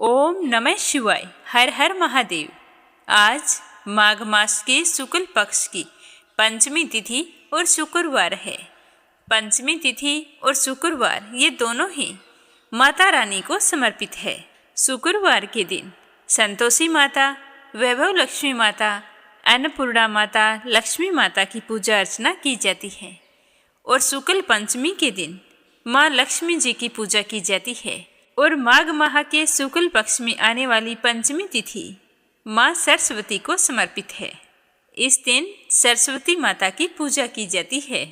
ओम नमः शिवाय। हर हर महादेव। आज माघ मास के शुक्ल पक्ष की पंचमी तिथि और शुक्रवार है। पंचमी तिथि और शुक्रवार ये दोनों ही माता रानी को समर्पित है। शुक्रवार के दिन संतोषी माता, वैभव लक्ष्मी माता, अन्नपूर्णा माता, लक्ष्मी माता की पूजा अर्चना की जाती है और शुक्ल पंचमी के दिन माँ लक्ष्मी जी की पूजा की जाती है। और माघ माह के शुक्ल पक्ष में आने वाली पंचमी तिथि माँ सरस्वती को समर्पित है। इस दिन सरस्वती माता की पूजा की जाती है।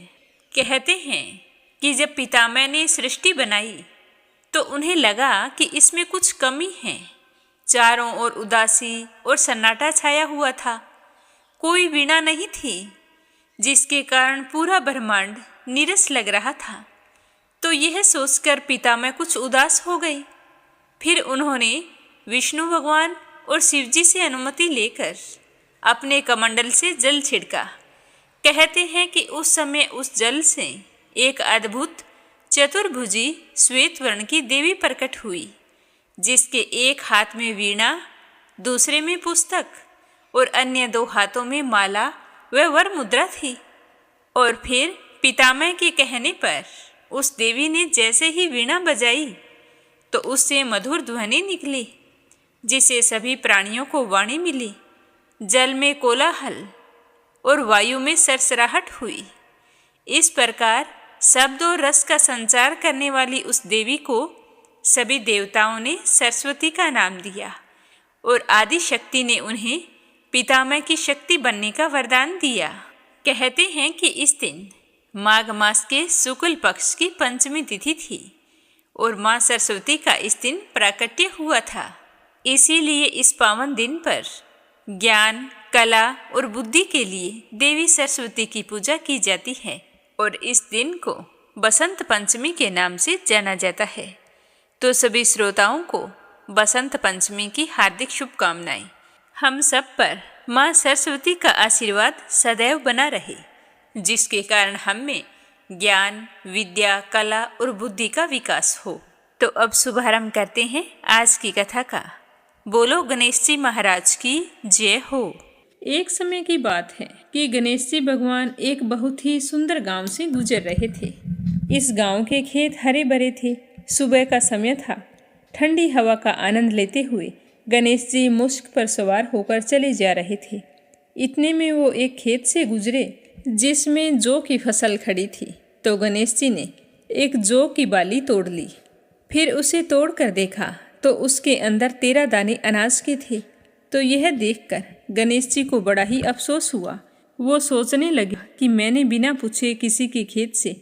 कहते हैं कि जब पितामह ने सृष्टि बनाई तो उन्हें लगा कि इसमें कुछ कमी है। चारों ओर उदासी और सन्नाटा छाया हुआ था। कोई वीणा नहीं थी, जिसके कारण पूरा ब्रह्मांड नीरस लग रहा था। तो यह सोचकर पितामह कुछ उदास हो गए। फिर उन्होंने विष्णु भगवान और शिव जी से अनुमति लेकर अपने कमंडल से जल छिड़का। कहते हैं कि उस समय उस जल से एक अद्भुत चतुर्भुजी श्वेत वर्ण की देवी प्रकट हुई, जिसके एक हाथ में वीणा, दूसरे में पुस्तक और अन्य दो हाथों में माला व वर मुद्रा थी। और फिर पितामह के कहने पर उस देवी ने जैसे ही वीणा बजाई तो उससे मधुर ध्वनि निकली, जिसे सभी प्राणियों को वाणी मिली। जल में कोलाहल और वायु में सरसराहट हुई। इस प्रकार शब्द और रस का संचार करने वाली उस देवी को सभी देवताओं ने सरस्वती का नाम दिया और आदि शक्ति ने उन्हें पितामह की शक्ति बनने का वरदान दिया। कहते हैं कि इस दिन माघ मास के शुक्ल पक्ष की पंचमी तिथि थी और माँ सरस्वती का इस दिन प्राकट्य हुआ था। इसीलिए इस पावन दिन पर ज्ञान, कला और बुद्धि के लिए देवी सरस्वती की पूजा की जाती है और इस दिन को बसंत पंचमी के नाम से जाना जाता है। तो सभी श्रोताओं को बसंत पंचमी की हार्दिक शुभकामनाएं। हम सब पर माँ सरस्वती का आशीर्वाद सदैव बना रहे, जिसके कारण हम में ज्ञान, विद्या, कला और बुद्धि का विकास हो। तो अब शुभारंभ करते हैं आज की कथा का। बोलो गणेश जी महाराज की जय हो। एक समय की बात है कि गणेश जी भगवान एक बहुत ही सुंदर गांव से गुजर रहे थे। इस गांव के खेत हरे भरे थे। सुबह का समय था। ठंडी हवा का आनंद लेते हुए गणेश जी मुश्क पर सवार होकर चले जा रहे थे। इतने में वो एक खेत से गुजरे जिसमें जौ की फसल खड़ी थी। तो गणेश जी ने एक जौ की बाली तोड़ ली। फिर उसे तोड़कर देखा तो उसके अंदर 13 दाने अनाज के थे। तो यह देखकर गणेश जी को बड़ा ही अफसोस हुआ। वो सोचने लगे कि मैंने बिना पूछे किसी के खेत से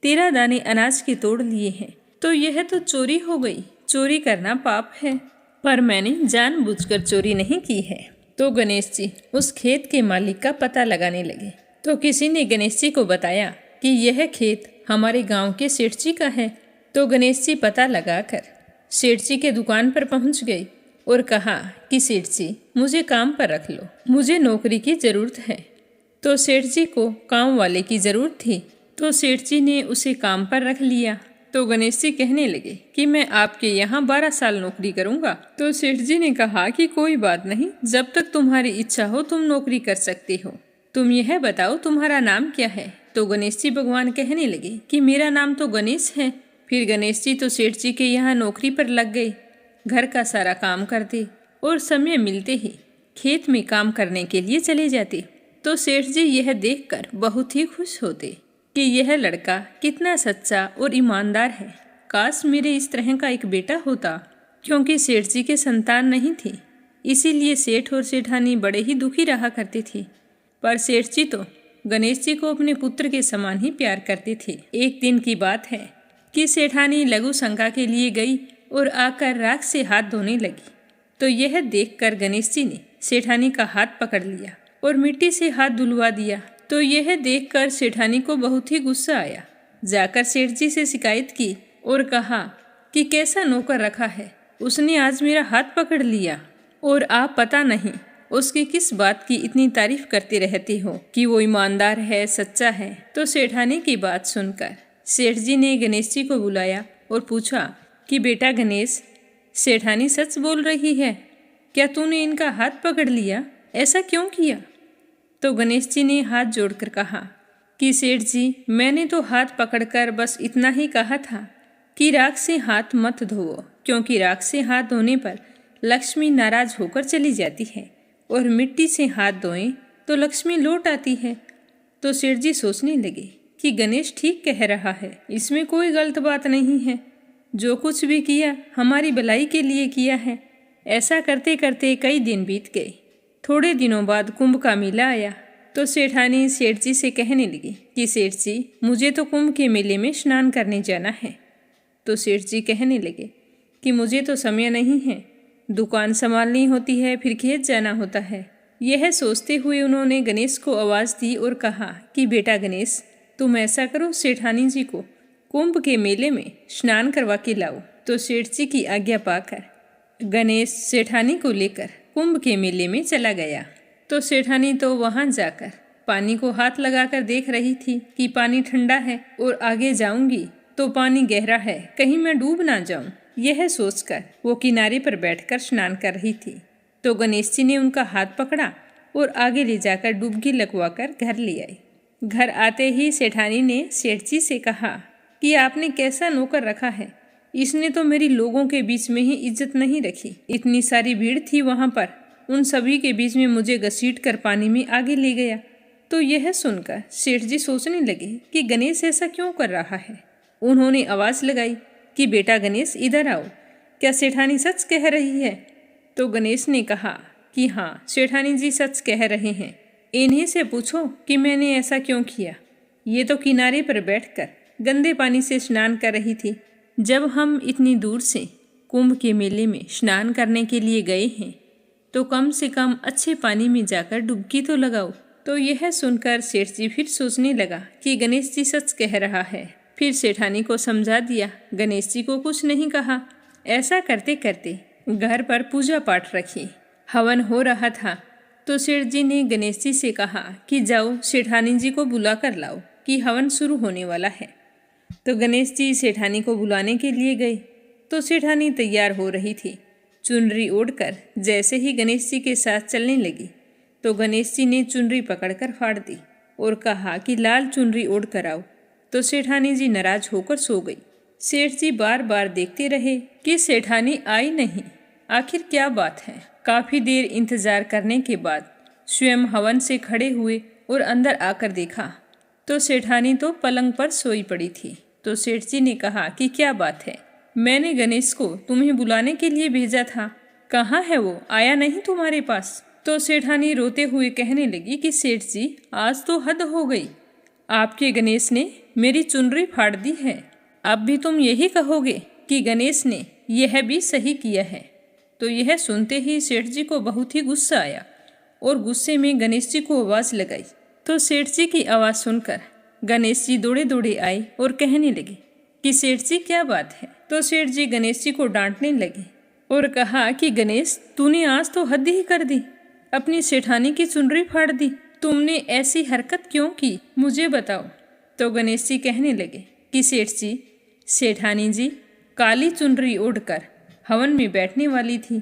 13 दाने अनाज के तोड़ लिए हैं, तो यह तो चोरी हो गई। चोरी करना पाप है, पर मैंने जानबूझकर चोरी नहीं की है। तो गणेश जी उस खेत के मालिक का पता लगाने लगे। तो किसी ने गणेश जी को बताया कि यह खेत हमारे गांव के सेठ जी का है। तो गणेश जी पता लगाकर सेठ जी के दुकान पर पहुंच गए और कहा कि सेठ जी, मुझे काम पर रख लो, मुझे नौकरी की ज़रूरत है। तो सेठ जी को काम वाले की ज़रूरत थी। तो सेठ जी ने उसे काम पर रख लिया। तो गणेश जी कहने लगे कि मैं आपके यहाँ 12 साल नौकरी करूँगा। तो सेठ जी ने कहा कि कोई बात नहीं, जब तक तुम्हारी इच्छा हो तुम नौकरी कर सकते हो। तुम यह बताओ तुम्हारा नाम क्या है। तो गणेश जी भगवान कहने लगे कि मेरा नाम तो गणेश है। फिर गणेश जी तो सेठ जी के यहाँ नौकरी पर लग गए। घर का सारा काम करते और समय मिलते ही खेत में काम करने के लिए चले जाते। तो सेठ जी यह देखकर बहुत ही खुश होते कि यह लड़का कितना सच्चा और ईमानदार है। काश मेरे इस तरह का एक बेटा होता। क्योंकि सेठ जी के संतान नहीं थी, इसीलिए सेठ और सेठानी बड़े ही दुखी रहा करते थे। पर सेठ जी तो गणेश जी को अपने पुत्र के समान ही प्यार करते थे। एक दिन की बात है कि सेठानी लघु शंका के लिए गई और आकर राख से हाथ धोने लगी। तो यह देखकर गणेश जी ने सेठानी का हाथ पकड़ लिया और मिट्टी से हाथ धुलवा दिया। तो यह देखकर सेठानी को बहुत ही गुस्सा आया। जाकर सेठ जी से शिकायत की और कहा कि कैसा नौकर रखा है, उसने आज मेरा हाथ पकड़ लिया और आप पता नहीं उसकी किस बात की इतनी तारीफ करते रहते हो कि वो ईमानदार है, सच्चा है। तो सेठानी की बात सुनकर सेठ जी ने गणेश जी को बुलाया और पूछा कि बेटा गणेश, सेठानी सच बोल रही है, क्या तूने इनका हाथ पकड़ लिया? ऐसा क्यों किया? तो गणेश जी ने हाथ जोड़कर कहा कि सेठ जी, मैंने तो हाथ पकड़कर बस इतना ही कहा था कि राख से हाथ मत धोवो, क्योंकि राख से हाथ धोने पर लक्ष्मी नाराज होकर चली जाती है और मिट्टी से हाथ धोएं तो लक्ष्मी लौट आती है। तो सेठ जी सोचने लगे कि गणेश ठीक कह रहा है, इसमें कोई गलत बात नहीं है। जो कुछ भी किया हमारी भलाई के लिए किया है। ऐसा करते करते कई दिन बीत गए। थोड़े दिनों बाद कुंभ का मेला आया तो सेठानी सेठ जी से कहने लगी कि सेठ जी, मुझे तो कुंभ के मेले में स्नान करने जाना है। तो सेठ जी कहने लगे कि मुझे तो समय नहीं है, दुकान संभालनी होती है, फिर खेत जाना होता है। यह सोचते हुए उन्होंने गणेश को आवाज़ दी और कहा कि बेटा गणेश, तुम ऐसा करो, सेठानी जी को कुंभ के मेले में स्नान करवा के लाओ। तो सेठ जी की आज्ञा पाकर गणेश सेठानी को लेकर कुंभ के मेले में चला गया। तो सेठानी तो वहां जाकर पानी को हाथ लगाकर देख रही थी कि पानी ठंडा है और आगे जाऊंगी तो पानी गहरा है, कहीं मैं डूब ना जाऊं। यह सोचकर वो किनारे पर बैठकर स्नान कर रही थी। तो गणेश जी ने उनका हाथ पकड़ा और आगे ले जाकर डुबकी लगवाकर घर ले आए। घर आते ही सेठानी ने सेठ जी से कहा कि आपने कैसा नौकर रखा है, इसने तो मेरी लोगों के बीच में ही इज्जत नहीं रखी। इतनी सारी भीड़ थी वहां पर, उन सभी के बीच में मुझे घसीट कर पानी में आगे ले गया। तो यह सुनकर सेठ जी सोचने लगे कि गणेश ऐसा क्यों कर रहा है। उन्होंने आवाज़ लगाई कि बेटा गणेश, इधर आओ, क्या सेठानी सच कह रही है? तो गणेश ने कहा कि हाँ, सेठानी जी सच कह रहे हैं। इन्हीं से पूछो कि मैंने ऐसा क्यों किया। ये तो किनारे पर बैठकर गंदे पानी से स्नान कर रही थी। जब हम इतनी दूर से कुंभ के मेले में स्नान करने के लिए गए हैं तो कम से कम अच्छे पानी में जाकर डुबकी तो लगाओ। तो यह सुनकर सेठ जी फिर सोचने लगा कि गणेश जी सच कह रहा है। फिर सेठानी को समझा दिया, गणेश जी को कुछ नहीं कहा। ऐसा करते करते घर पर पूजा पाठ रखी। हवन हो रहा था तो सेठ जी ने गणेश जी से कहा कि जाओ सेठानी जी को बुला कर लाओ कि हवन शुरू होने वाला है। तो गणेश जी सेठानी को बुलाने के लिए गए तो सेठानी तैयार हो रही थी। चुनरी ओढ़कर जैसे ही गणेश जी के साथ चलने लगी तो गणेश जी ने चुनरी पकड़कर फाड़ दी और कहा कि लाल चुनरी ओढ़ कर आओ। तो सेठानी जी नाराज होकर सो गई। सेठ जी बार बार देखते रहे कि सेठानी आई नहीं, आखिर क्या बात है। काफी देर इंतजार करने के बाद स्वयं हवन से खड़े हुए और अंदर आकर देखा तो सेठानी तो पलंग पर सोई पड़ी थी। तो सेठ जी ने कहा कि क्या बात है, मैंने गणेश को तुम्हें बुलाने के लिए भेजा था, कहाँ है वो, आया नहीं तुम्हारे पास? तो सेठानी रोते हुए कहने लगी कि सेठ जी, आज तो हद हो गई, आपके गणेश ने मेरी चुनरी फाड़ दी है। अब भी तुम यही कहोगे कि गणेश ने यह भी सही किया है। तो यह सुनते ही सेठ जी को बहुत ही गुस्सा आया और गुस्से में गणेश जी को आवाज़ लगाई। तो सेठ जी की आवाज़ सुनकर गणेश जी दौड़े दौड़े आए और कहने लगे कि सेठ जी क्या बात है। तो सेठ जी गणेश जी को डांटने लगे और कहा कि गणेश, तूने आज तो हद ही कर दी, अपनी सेठानी की चुनरी फाड़ दी। तुमने ऐसी हरकत क्यों की, मुझे बताओ। तो गणेश जी कहने लगे कि सेठ जी, सेठानी जी काली चुनरी ओढ़कर हवन में बैठने वाली थी,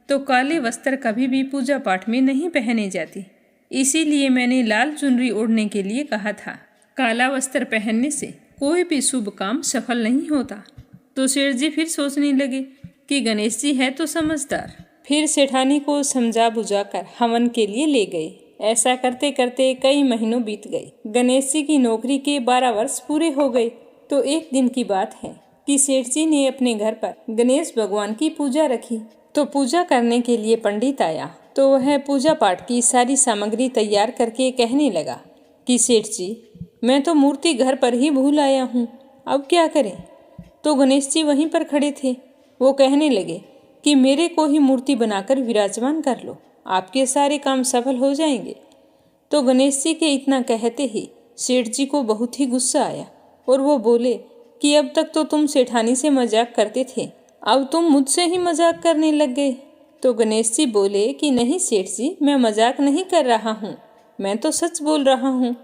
तो काले वस्त्र कभी भी पूजा पाठ में नहीं पहने जाती, इसीलिए मैंने लाल चुनरी ओढ़ने के लिए कहा था। काला वस्त्र पहनने से कोई भी शुभ काम सफल नहीं होता। तो सेठ जी फिर सोचने लगे कि गणेश जी है तो समझदार। फिर सेठानी को समझा बुझाकर हवन के लिए ले गए। ऐसा करते करते कई महीनों बीत गए। गणेश जी की नौकरी के 12 वर्ष पूरे हो गए। तो एक दिन की बात है कि सेठ जी ने अपने घर पर गणेश भगवान की पूजा रखी। तो पूजा करने के लिए पंडित आया तो वह पूजा पाठ की सारी सामग्री तैयार करके कहने लगा कि सेठ जी, मैं तो मूर्ति घर पर ही भूल आया हूँ, अब क्या करें। तो गणेश जी वहीं पर खड़े थे। वो कहने लगे कि मेरे को ही मूर्ति बनाकर विराजमान कर लो, आपके सारे काम सफल हो जाएंगे। तो गणेश जी के इतना कहते ही सेठ जी को बहुत ही गुस्सा आया और वो बोले कि अब तक तो तुम सेठानी से मजाक करते थे, अब तुम मुझसे ही मजाक करने लग गए। तो गणेश जी बोले कि नहीं सेठ जी, मैं मजाक नहीं कर रहा हूँ, मैं तो सच बोल रहा हूँ।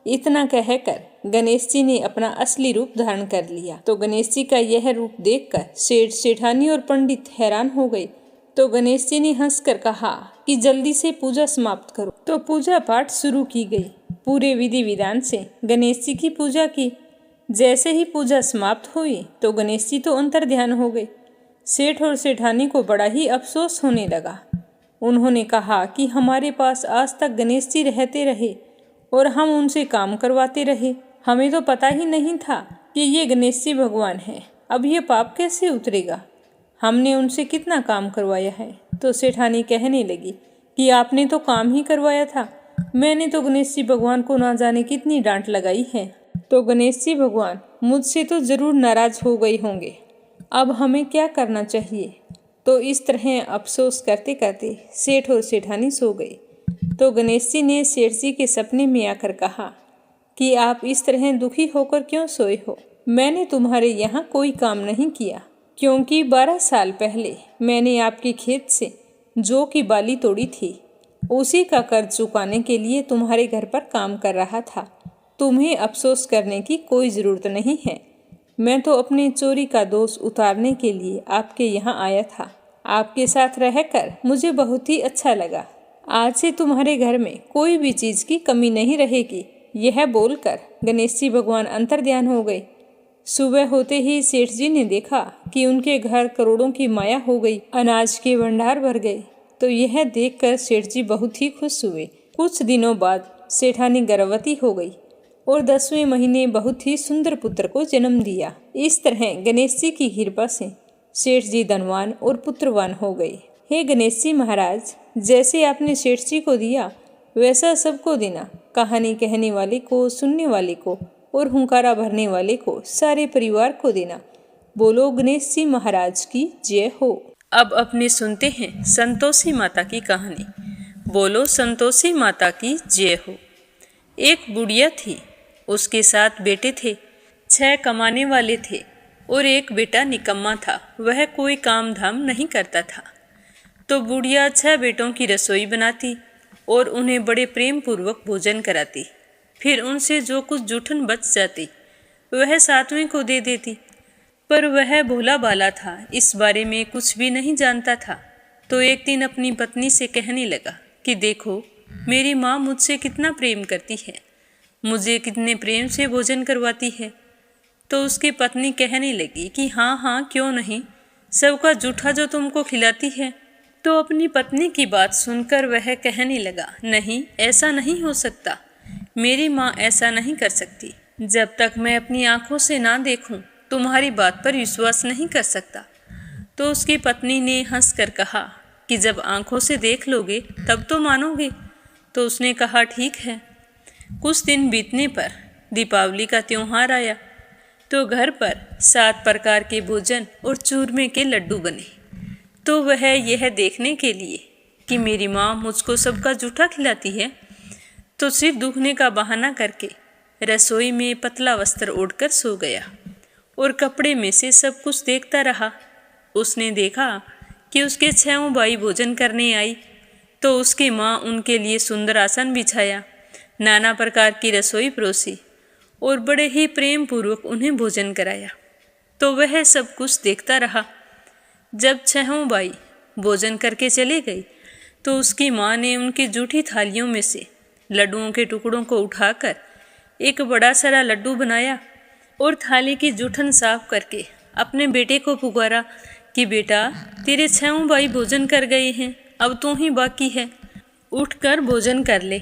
इतना कहकर गणेश जी ने अपना असली रूप धारण कर लिया। तो गणेश जी का यह रूप देखकर सेठ, सेठानी और पंडित हैरान हो गए। तो गणेश जी ने हंसकर कहा कि जल्दी से पूजा समाप्त करो। तो पूजा पाठ शुरू की गई। पूरे विधि विधान से गणेश जी की पूजा की। जैसे ही पूजा समाप्त हुई तो गणेश जी तो अंतर्ध्यान हो गए। सेठ और सेठानी को बड़ा ही अफसोस होने लगा। उन्होंने कहा कि हमारे पास आज तक गणेश जी रहते रहे और हम उनसे काम करवाते रहे। हमें तो पता ही नहीं था कि ये गणेश जी भगवान हैं। अब ये पाप कैसे उतरेगा? हमने उनसे कितना काम करवाया है। तो सेठानी कहने लगी कि आपने तो काम ही करवाया था, मैंने तो गणेश जी भगवान को ना जाने कितनी डांट लगाई है। तो गणेश जी भगवान मुझसे तो जरूर नाराज हो गए होंगे। अब हमें क्या करना चाहिए? तो इस तरह अफसोस करते करते सेठ और सेठानी सो गए। तो गणेश जी ने सेठ जी के सपने में आकर कहा कि आप इस तरह दुखी होकर क्यों सोए हो? मैंने तुम्हारे यहाँ कोई काम नहीं किया, क्योंकि 12 साल पहले मैंने आपके खेत से जौ की बाली तोड़ी थी। उसी का कर्ज चुकाने के लिए तुम्हारे घर पर काम कर रहा था। तुम्हें अफसोस करने की कोई ज़रूरत नहीं है। मैं तो अपने चोरी का दोष उतारने के लिए आपके यहाँ आया था। आपके साथ रहकर मुझे बहुत ही अच्छा लगा। आज से तुम्हारे घर में कोई भी चीज़ की कमी नहीं रहेगी। यह बोलकर गणेश जी भगवान अंतर्ध्यान हो गए। सुबह होते ही सेठ जी ने देखा कि उनके घर करोड़ों की माया हो गई, अनाज के भंडार भर गए। तो यह देखकर सेठ जी बहुत ही खुश हुए। कुछ दिनों बाद सेठानी गर्भवती हो गई और 10वें महीने बहुत ही सुंदर पुत्र को जन्म दिया। इस तरह गणेश जी की कृपा से सेठ जी धनवान और पुत्रवान हो गए। हे गणेश जी महाराज, जैसे आपने सेठ जी को दिया वैसा सबको देना। कहानी कहने वाले को, सुनने वाले को और हुंकारा भरने वाले को, सारे परिवार को देना। बोलो गणेश जी महाराज की जय हो। अब अपने सुनते हैं संतोषी माता की कहानी। बोलो संतोषी माता की जय हो। एक बुढ़िया थी, उसके 7 बेटे थे। 6 कमाने वाले थे और एक बेटा निकम्मा था, वह कोई काम धाम नहीं करता था। तो बुढ़िया 6 बेटों की रसोई बनाती और उन्हें बड़े प्रेम पूर्वक भोजन कराती। फिर उनसे जो कुछ जूठन बच जाती वह 7वें को दे देती। पर वह भोला भाला था, इस बारे में कुछ भी नहीं जानता था। तो एक दिन अपनी पत्नी से कहने लगा कि देखो, मेरी माँ मुझसे कितना प्रेम करती है, मुझे कितने प्रेम से भोजन करवाती है। तो उसकी पत्नी कहने लगी कि हाँ हाँ क्यों नहीं, सबका जूठा जो तुमको खिलाती है। तो अपनी पत्नी की बात सुनकर वह कहने लगा, नहीं, ऐसा नहीं हो सकता, मेरी माँ ऐसा नहीं कर सकती। जब तक मैं अपनी आंखों से ना देखूं, तुम्हारी बात पर विश्वास नहीं कर सकता। तो उसकी पत्नी ने हंसकर कहा कि जब आंखों से देख लोगे तब तो मानोगे। तो उसने कहा ठीक है। कुछ दिन बीतने पर दीपावली का त्योहार आया। तो घर पर 7 प्रकार के भोजन और चूरमे के लड्डू बने। तो वह यह देखने के लिए कि मेरी माँ मुझको सबका जूठा खिलाती है, तो सिर दुखने का बहाना करके रसोई में पतला वस्त्र ओढ़कर सो गया और कपड़े में से सब कुछ देखता रहा। उसने देखा कि उसके 6 भाई भोजन करने आई। तो उसकी माँ उनके लिए सुंदर आसन बिछाया, नाना प्रकार की रसोई परोसी और बड़े ही प्रेम पूर्वक उन्हें भोजन कराया। तो वह सब कुछ देखता रहा। जब 6 भाई भोजन करके चले गए तो उसकी माँ ने उनकी जूठी थालियों में से लड्डुओं के टुकड़ों को उठाकर एक बड़ा सारा लड्डू बनाया और थाली की जूठन साफ करके अपने बेटे को पुकारा कि बेटा, तेरे 6 भाई भोजन कर गए हैं, अब तू ही बाकी है, उठकर भोजन कर ले।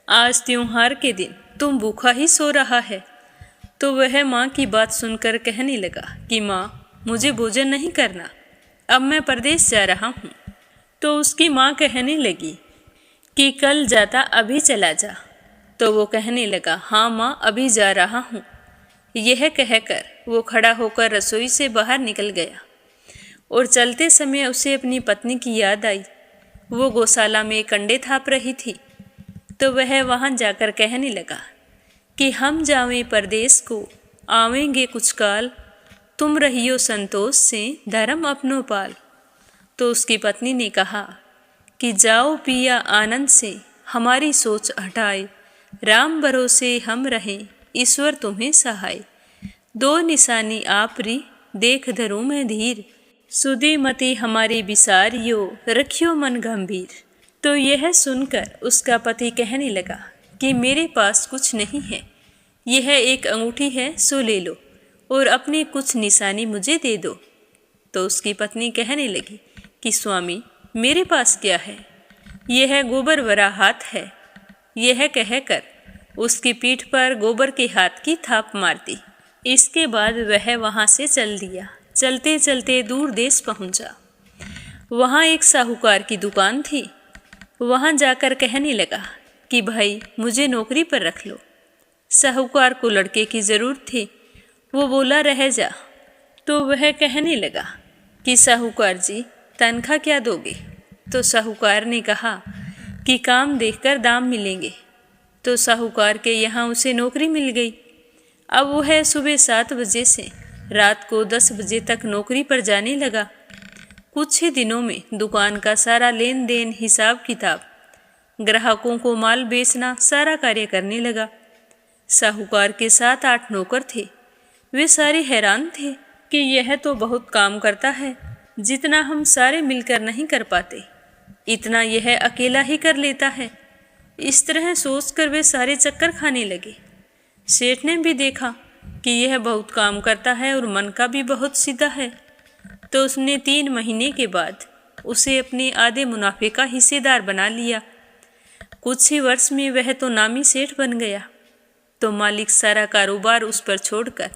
आज त्योहार के दिन तुम भूखा ही सो रहा है। तो वह माँ की बात सुनकर कहने लगा कि माँ, मुझे भोजन नहीं करना, अब मैं परदेश जा रहा हूँ। तो उसकी माँ कहने लगी कि कल जाता अभी चला जा। तो वो कहने लगा हाँ माँ, अभी जा रहा हूँ। यह कहकर वो खड़ा होकर रसोई से बाहर निकल गया और चलते समय उसे अपनी पत्नी की याद आई। वो गौशाला में कंडे थाप रही थी। तो वह वहाँ जाकर कहने लगा कि हम जावें परदेश को, आवेंगे कुछ काल, तुम रहियो संतोष से धर्म अपनो पाल। तो उसकी पत्नी ने कहा कि जाओ पिया आनंद से, हमारी सोच हटाए, राम भरोसे हम रहें, ईश्वर तुम्हें सहाय। दो निशानी आपरी देख धरूं मैं धीर, सुधी मति हमारी बिसारियो रखियो मन गंभीर। तो यह सुनकर उसका पति कहने लगा कि मेरे पास कुछ नहीं है, यह एक अंगूठी है सो ले लो और अपनी कुछ निशानी मुझे दे दो। तो उसकी पत्नी कहने लगी कि स्वामी मेरे पास क्या है, यह गोबर भरा हाथ है। यह कहकर उसकी पीठ पर गोबर के हाथ की थाप मार दी। इसके बाद वह वहाँ से चल दिया। चलते चलते दूर देश पहुँचा। वहाँ एक साहूकार की दुकान थी। वहाँ जाकर कहने लगा कि भाई मुझे नौकरी पर रख लो। साहूकार को लड़के की ज़रूरत थी। वो बोला रह जा। तो वह कहने लगा कि साहूकार जी तनख्वाह क्या दोगे? तो साहूकार ने कहा कि काम देखकर दाम मिलेंगे। तो साहूकार के यहाँ उसे नौकरी मिल गई। अब वह सुबह 7 बजे से रात को 10 बजे तक नौकरी पर जाने लगा। कुछ ही दिनों में दुकान का सारा लेन देन, हिसाब किताब, ग्राहकों को माल बेचना, सारा कार्य करने लगा। साहूकार के 7-8 नौकर थे। वे सारे हैरान थे कि यह तो बहुत काम करता है, जितना हम सारे मिलकर नहीं कर पाते, इतना यह अकेला ही कर लेता है। इस तरह सोचकर वे सारे चक्कर खाने लगे। सेठ ने भी देखा कि यह बहुत काम करता है और मन का भी बहुत सीधा है। तो उसने 3 महीने के बाद उसे अपने आधे मुनाफे का हिस्सेदार बना लिया। कुछ ही वर्ष में वह तो नामी सेठ बन गया। तो मालिक सारा कारोबार उस पर छोड़कर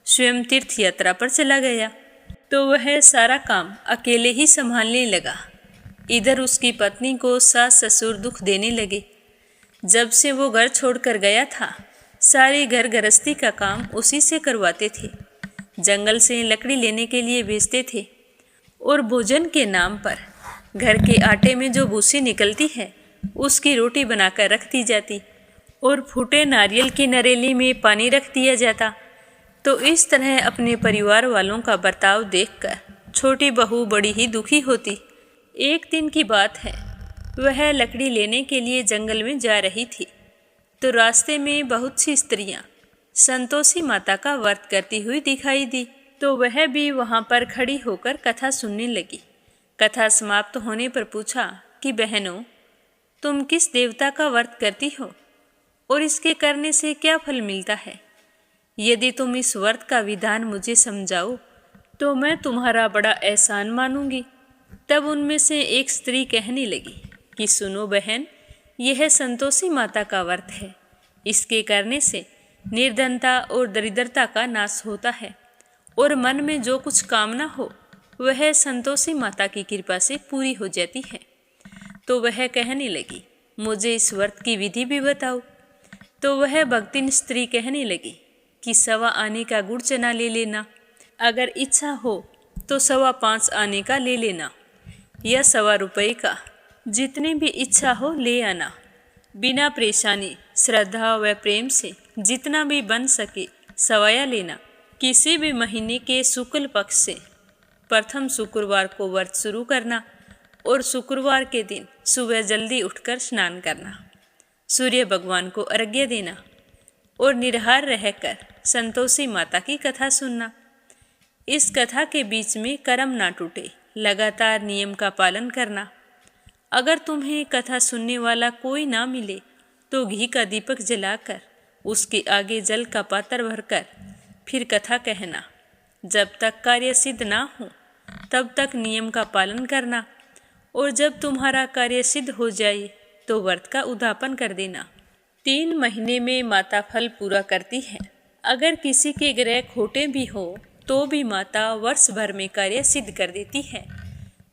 स्वयं तीर्थ यात्रा पर चला गया। तो वह सारा काम अकेले ही संभालने लगा। इधर उसकी पत्नी को सास ससुर दुख देने लगे। जब से वो घर छोड़कर गया था, सारे घर गृहस्थी का काम उसी से करवाते थे। जंगल से लकड़ी लेने के लिए भेजते थे और भोजन के नाम पर घर के आटे में जो भूसी निकलती है उसकी रोटी बनाकर रख दी जाती और फूटे नारियल की नरेली में पानी रख दिया जाता। तो इस तरह अपने परिवार वालों का बर्ताव देखकर छोटी बहू बड़ी ही दुखी होती। एक दिन की बात है, वह लकड़ी लेने के लिए जंगल में जा रही थी। तो रास्ते में बहुत सी स्त्रियां संतोषी माता का व्रत करती हुई दिखाई दी। तो वह भी वहां पर खड़ी होकर कथा सुनने लगी। कथा समाप्त होने पर पूछा कि बहनों, तुम किस देवता का व्रत करती हो और इसके करने से क्या फल मिलता है? यदि तुम इस व्रत का विधान मुझे समझाओ तो मैं तुम्हारा बड़ा एहसान मानूंगी। तब उनमें से एक स्त्री कहने लगी कि सुनो बहन, यह संतोषी माता का व्रत है। इसके करने से निर्धनता और दरिद्रता का नाश होता है और मन में जो कुछ कामना हो वह संतोषी माता की कृपा से पूरी हो जाती है। तो वह कहने लगी, मुझे इस व्रत की विधि भी बताओ। तो वह भक्तिन स्त्री कहने लगी कि 1.25 आने का गुड़ चना ले लेना, अगर इच्छा हो तो 5.25 आने का ले लेना या 1.25 रुपये का, जितनी भी इच्छा हो ले आना। बिना परेशानी, श्रद्धा व प्रेम से जितना भी बन सके सवाया लेना। किसी भी महीने के शुक्ल पक्ष से प्रथम शुक्रवार को व्रत शुरू करना और शुक्रवार के दिन सुबह जल्दी उठकर स्नान करना, सूर्य भगवान को अर्घ्य देना और निराहार रहकर संतोषी माता की कथा सुनना। इस कथा के बीच में कर्म ना टूटे, लगातार नियम का पालन करना। अगर तुम्हें कथा सुनने वाला कोई ना मिले तो घी का दीपक जलाकर उसके आगे जल का पात्र भरकर फिर कथा कहना। जब तक कार्य सिद्ध ना हो तब तक नियम का पालन करना और जब तुम्हारा कार्य सिद्ध हो जाए तो व्रत का उद्यापन कर देना। 3 महीने में माता फल पूरा करती है। अगर किसी के ग्रह खोटे भी हो तो भी माता वर्ष भर में कार्य सिद्ध कर देती है।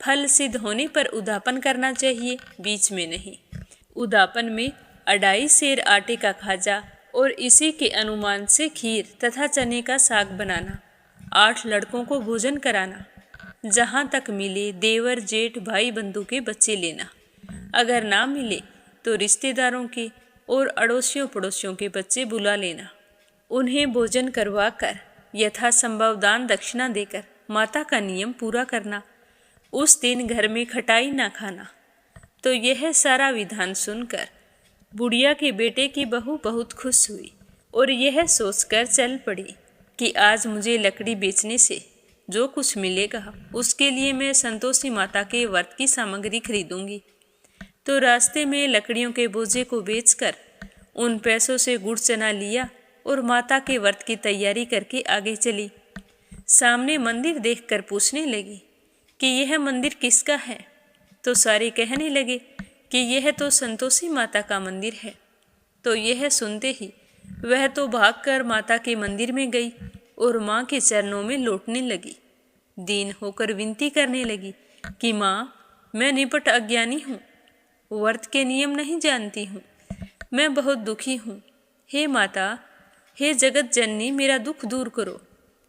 फल सिद्ध होने पर उद्यापन करना चाहिए, बीच में नहीं। उद्यापन में 2.5 सेर आटे का खाजा और इसी के अनुमान से खीर तथा चने का साग बनाना। 8 लड़कों को भोजन कराना। जहाँ तक मिले देवर जेठ भाई बंधु के बच्चे लेना। अगर ना मिले तो रिश्तेदारों के और अड़ोसियों पड़ोसियों के बच्चे बुला लेना। उन्हें भोजन करवाकर यथासंभव दान दक्षिणा देकर माता का नियम पूरा करना। उस दिन घर में खटाई ना खाना। तो यह सारा विधान सुनकर बुढ़िया के बेटे की बहू बहुत खुश हुई और यह सोचकर चल पड़ी कि आज मुझे लकड़ी बेचने से जो कुछ मिलेगा उसके लिए मैं संतोषी माता के व्रत की सामग्री खरीदूंगी। तो रास्ते में लकड़ियों के बोझे को बेचकर उन पैसों से गुड़ चना लिया और माता के व्रत की तैयारी करके आगे चली। सामने मंदिर देखकर पूछने लगी कि यह मंदिर किसका है। तो सारे कहने लगे कि यह तो संतोषी माता का मंदिर है। तो यह सुनते ही वह तो भागकर माता के मंदिर में गई और माँ के चरणों में लौटने लगी। दीन होकर विनती करने लगी कि माँ, मैं निपट अज्ञानी हूँ, व्रत के नियम नहीं जानती हूँ, मैं बहुत दुखी हूँ। हे माता, हे जगत जननी, मेरा दुख दूर करो,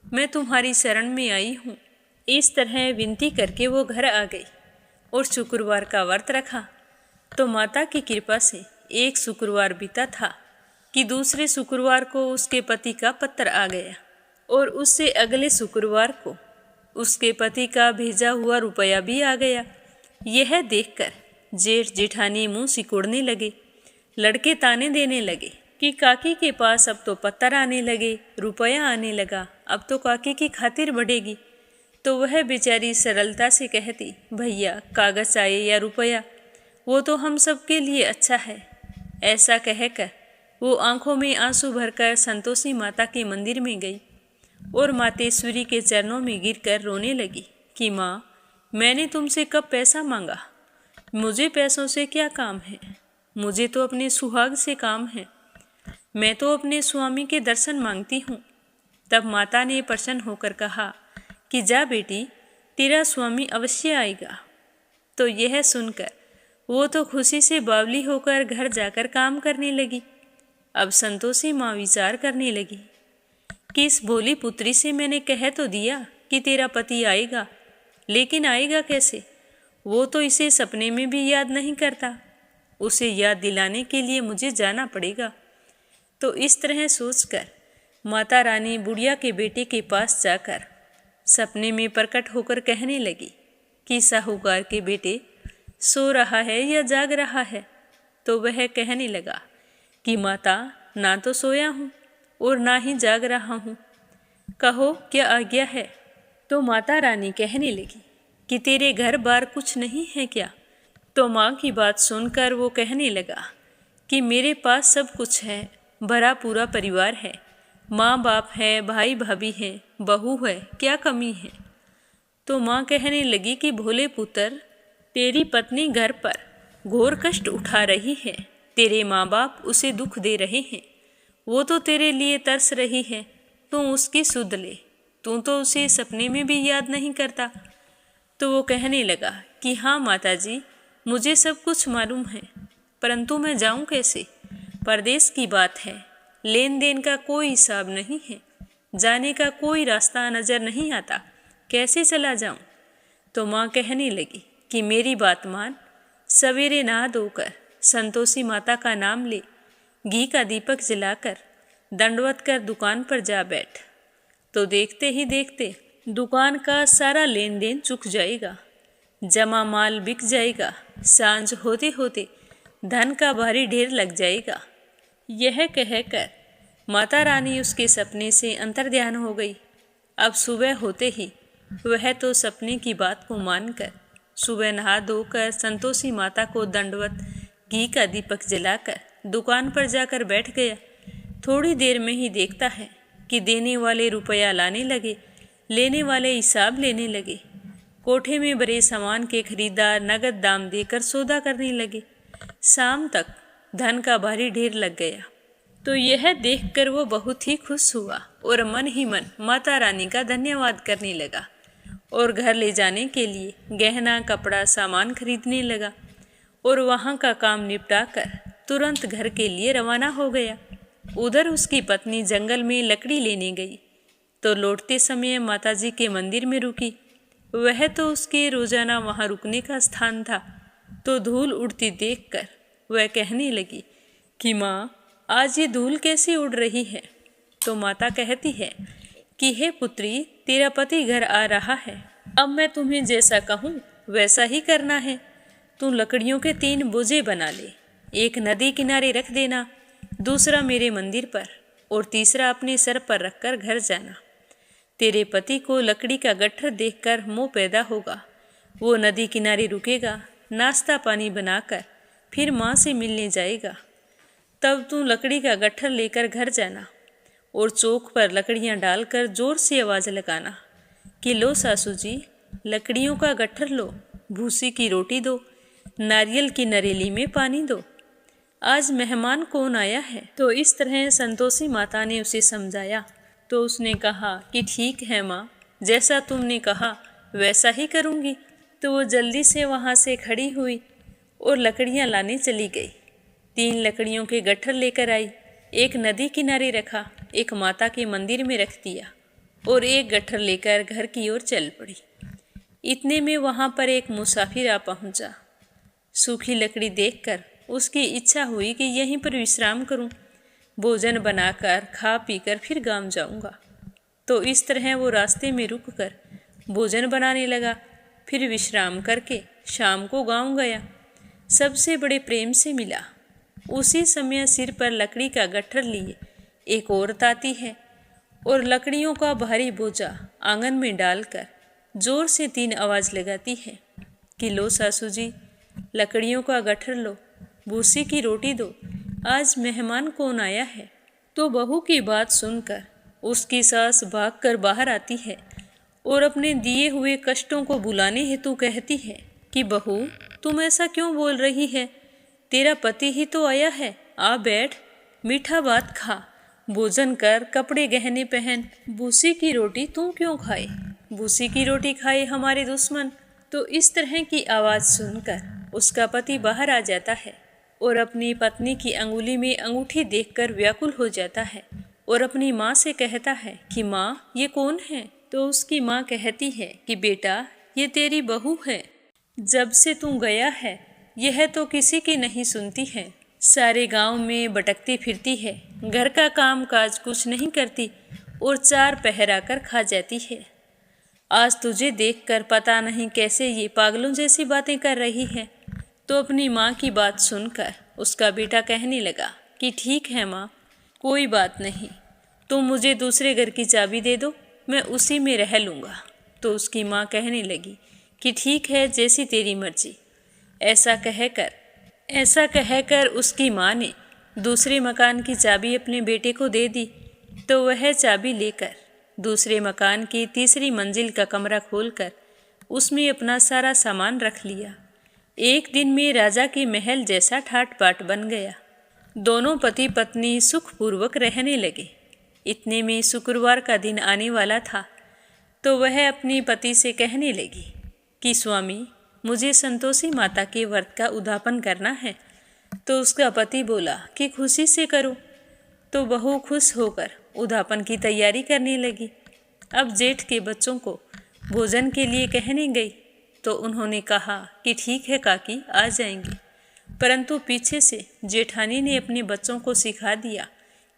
मैं तुम्हारी शरण में आई हूँ। इस तरह विनती करके वो घर आ गई और शुक्रवार का व्रत रखा। तो माता की कृपा से एक शुक्रवार बीता था कि दूसरे शुक्रवार को उसके पति का पत्र आ गया और उससे अगले शुक्रवार को उसके पति का भेजा हुआ रुपया भी आ गया। यह देखकर जेठ जेठानी मुंह सिकोड़ने लगे। लड़के ताने देने लगे कि काकी के पास अब तो पत्थर आने लगे, रुपया आने लगा, अब तो काकी की खातिर बढ़ेगी। तो वह बेचारी सरलता से कहती, भैया कागज आए या रुपया, वो तो हम सब के लिए अच्छा है। ऐसा कहकर वो आंखों में आंसू भरकर संतोषी माता के मंदिर में गई और मातेश्वरी के चरणों में गिरकर रोने लगी कि माँ, मैंने तुमसे कब पैसा मांगा, मुझे पैसों से क्या काम है, मुझे तो अपने सुहाग से काम है, मैं तो अपने स्वामी के दर्शन मांगती हूँ। तब माता ने प्रसन्न होकर कहा कि जा बेटी, तेरा स्वामी अवश्य आएगा। तो यह सुनकर वो तो खुशी से बावली होकर घर जाकर काम करने लगी। अब संतोषी माँ विचार करने लगी कि इस भोली पुत्री से मैंने कह तो दिया कि तेरा पति आएगा, लेकिन आएगा कैसे? वो तो इसे सपने में भी याद नहीं करता, उसे याद दिलाने के लिए मुझे जाना पड़ेगा। तो इस तरह सोचकर माता रानी बुढ़िया के बेटे के पास जाकर सपने में प्रकट होकर कहने लगी कि साहूकार के बेटे सो रहा है या जाग रहा है। तो वह कहने लगा कि माता, ना तो सोया हूँ और ना ही जाग रहा हूँ, कहो क्या आज्ञा है। तो माता रानी कहने लगी कि तेरे घर बार कुछ नहीं है क्या? तो माँ की बात सुनकर वो कहने लगा कि मेरे पास सब कुछ है, भरा पूरा परिवार है, माँ बाप है, भाई भाभी हैं, बहू है, क्या कमी है। तो माँ कहने लगी कि भोले पुत्र, तेरी पत्नी घर पर घोर कष्ट उठा रही है, तेरे माँ बाप उसे दुख दे रहे हैं, वो तो तेरे लिए तरस रही है, तू उसकी सुध ले, तू तो उसे सपने में भी याद नहीं करता। तो वो कहने लगा कि हाँ माता जी, मुझे सब कुछ मालूम है, परंतु मैं जाऊँ कैसे? परदेश की बात है, लेन देन का कोई हिसाब नहीं है, जाने का कोई रास्ता नज़र नहीं आता, कैसे चला जाऊं? तो माँ कहने लगी कि मेरी बात मान, सवेरे नहा धोकर संतोषी माता का नाम ले, घी का दीपक जलाकर दंडवत कर दुकान पर जा बैठ। तो देखते ही देखते दुकान का सारा लेन देन चुक जाएगा, जमा माल बिक जाएगा, सांझ होते होते धन का भारी ढेर लग जाएगा। यह कहकर माता रानी उसके सपने से अंतर्ध्यान हो गई। अब सुबह होते ही वह तो सपने की बात को मानकर सुबह नहा धोकर संतोषी माता को दंडवत घी का दीपक जलाकर दुकान पर जाकर बैठ गया। थोड़ी देर में ही देखता है कि देने वाले रुपया लाने लगे, लेने वाले हिसाब लेने लगे। कोठे में भरे सामान के खरीदार नगद दाम देकर सौदा करने लगे। शाम तक धन का भारी ढेर लग गया। तो यह देखकर वो बहुत ही खुश हुआ और मन ही मन माता रानी का धन्यवाद करने लगा और घर ले जाने के लिए गहना कपड़ा सामान खरीदने लगा और वहाँ का काम निपटा कर तुरंत घर के लिए रवाना हो गया। उधर उसकी पत्नी जंगल में लकड़ी लेने गई तो लौटते समय माताजी के मंदिर में रुकी। वह तो उसके रोजाना वहाँ रुकने का स्थान था। तो धूल उड़ती देखकर वह कहने लगी कि माँ, आज ये धूल कैसी उड़ रही है? तो माता कहती है कि हे पुत्री, तेरा पति घर आ रहा है, अब मैं तुम्हें जैसा कहूँ वैसा ही करना है। तू लकड़ियों के 3 बोझे बना ले, एक नदी किनारे रख देना, दूसरा मेरे मंदिर पर और तीसरा अपने सर पर रखकर घर जाना। तेरे पति को लकड़ी का गट्ठर देखकर मोह पैदा होगा। वो नदी किनारे रुकेगा, नाश्ता पानी बनाकर फिर माँ से मिलने जाएगा। तब तू लकड़ी का गट्ठर लेकर घर जाना और चौक पर लकड़ियाँ डालकर जोर से आवाज़ लगाना कि लो सासू जी, लकड़ियों का गट्ठर लो, भूसी की रोटी दो, नारियल की नरेली में पानी दो, आज मेहमान कौन आया है। तो इस तरह संतोषी माता ने उसे समझाया। तो उसने कहा कि ठीक है माँ, जैसा तुमने कहा वैसा ही करूँगी। तो वो जल्दी से वहाँ से खड़ी हुई और लकड़ियाँ लाने चली गई। 3 लकड़ियों के गट्ठर लेकर आई, एक नदी किनारे रखा, एक माता के मंदिर में रख दिया और एक गट्ठर लेकर घर की ओर चल पड़ी। इतने में वहाँ पर एक मुसाफिर आ पहुँचा। सूखी लकड़ी देखकर उसकी इच्छा हुई कि यहीं पर विश्राम करूं, भोजन बनाकर खा पीकर फिर गांव जाऊंगा। तो इस तरह वो रास्ते में रुककर भोजन बनाने लगा, फिर विश्राम करके शाम को गांव गया। सबसे बड़े प्रेम से मिला। उसी समय सिर पर लकड़ी का गट्ठर लिए एक औरत आती है और लकड़ियों का भारी बोझा आंगन में डालकर जोर से 3 आवाज़ लगाती है कि लो सासू जी, लकड़ियों का गट्ठर लो, भूसी की रोटी दो, आज मेहमान कौन आया है। तो बहू की बात सुनकर उसकी सास भागकर बाहर आती है और अपने दिए हुए कष्टों को बुलाने हेतु कहती है कि बहू, तुम ऐसा क्यों बोल रही है, तेरा पति ही तो आया है, आ बैठ, मीठा बात खा, भोजन कर, कपड़े गहने पहन, भूसी की रोटी तू क्यों खाए, भूसी की रोटी खाए हमारे दुश्मन। तो इस तरह की आवाज़ सुनकर उसका पति बाहर आ जाता है और अपनी पत्नी की अंगुली में अंगूठी देखकर व्याकुल हो जाता है और अपनी माँ से कहता है कि माँ, ये कौन है। तो उसकी माँ कहती है कि बेटा, ये तेरी बहू है, जब से तू गया है यह तो किसी की नहीं सुनती है, सारे गांव में भटकती फिरती है, घर का काम काज कुछ नहीं करती और 4 पहर आकर खा जाती है। आज तुझे देखकर पता नहीं कैसे ये पागलों जैसी बातें कर रही है। तो अपनी माँ की बात सुनकर उसका बेटा कहने लगा कि ठीक है माँ, कोई बात नहीं, तुम मुझे दूसरे घर की चाबी दे दो, मैं उसी में रह लूँगा। तो उसकी माँ कहने लगी कि ठीक है, जैसी तेरी मर्जी। ऐसा कहकर उसकी माँ ने दूसरे मकान की चाबी अपने बेटे को दे दी। तो वह चाबी लेकर दूसरे मकान की तीसरी मंजिल का कमरा खोलकर उसमें अपना सारा सामान रख लिया। एक दिन में राजा के महल जैसा ठाट बाट बन गया। दोनों पति पत्नी सुखपूर्वक रहने लगे। इतने में शुक्रवार का दिन आने वाला था। तो वह अपने पति से कहने लगी कि स्वामी, मुझे संतोषी माता के व्रत का उद्यापन करना है। तो उसका पति बोला कि खुशी से करो। तो बहू खुश होकर उद्यापन की तैयारी करने लगी। अब जेठ के बच्चों को भोजन के लिए कहने गई तो उन्होंने कहा कि ठीक है काकी, आ जाएंगे। परंतु पीछे से जेठानी ने अपने बच्चों को सिखा दिया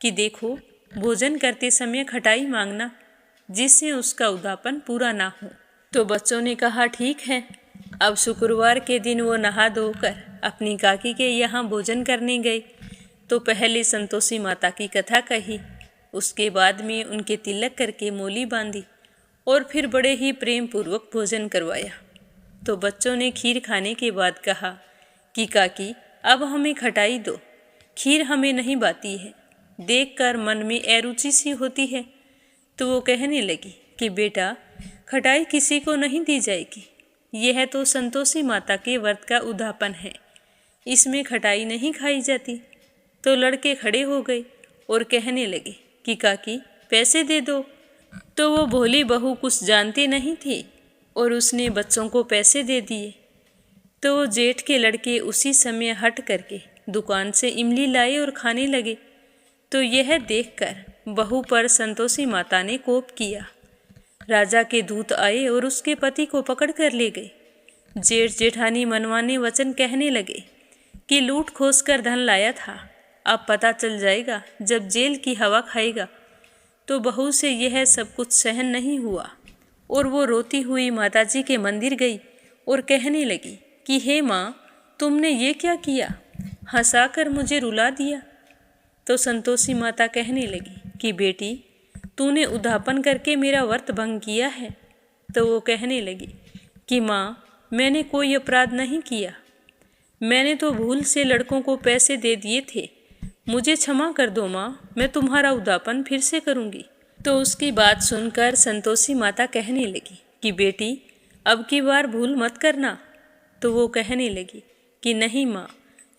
कि देखो, भोजन करते समय खटाई मांगना, जिससे उसका उद्यापन पूरा ना हो। तो बच्चों ने कहा ठीक है। अब शुक्रवार के दिन वो नहा धोकर अपनी काकी के यहाँ भोजन करने गए। तो पहले संतोषी माता की कथा कही, उसके बाद में उनके तिलक करके मोली बांधी और फिर बड़े ही प्रेम पूर्वक भोजन करवाया। तो बच्चों ने खीर खाने के बाद कहा कि काकी, अब हमें खटाई दो, खीर हमें नहीं भाती है, देखकर मन में अरुचि सी होती है। तो वो कहने लगी कि बेटा, खटाई किसी को नहीं दी जाएगी, यह तो संतोषी माता के व्रत का उद्यापन है, इसमें खटाई नहीं खाई जाती। तो लड़के खड़े हो गए और कहने लगे कि काकी, पैसे दे दो। तो वो भोली बहू कुछ जानती नहीं थी और उसने बच्चों को पैसे दे दिए। तो वो जेठ के लड़के उसी समय हट करके दुकान से इमली लाए और खाने लगे। तो यह देखकर बहू पर संतोषी माता ने कोप किया। राजा के दूत आए और उसके पति को पकड़ कर ले गए। जेठ जेठानी मनमाने वचन कहने लगे कि लूट खोस कर धन लाया था, अब पता चल जाएगा जब जेल की हवा खाएगा। तो बहू से यह सब कुछ सहन नहीं हुआ और वो रोती हुई माताजी के मंदिर गई और कहने लगी कि हे माँ, तुमने ये क्या किया, हंसाकर मुझे रुला दिया। तो संतोषी माता कहने लगी कि बेटी, तूने उद्यापन करके मेरा व्रत भंग किया है। तो वो कहने लगी कि माँ, मैंने कोई अपराध नहीं किया, मैंने तो भूल से लड़कों को पैसे दे दिए थे, मुझे क्षमा कर दो माँ, मैं तुम्हारा उद्यापन फिर से करूँगी। तो उसकी बात सुनकर संतोषी माता कहने लगी कि बेटी, अब की बार भूल मत करना। तो वो कहने लगी कि नहीं माँ,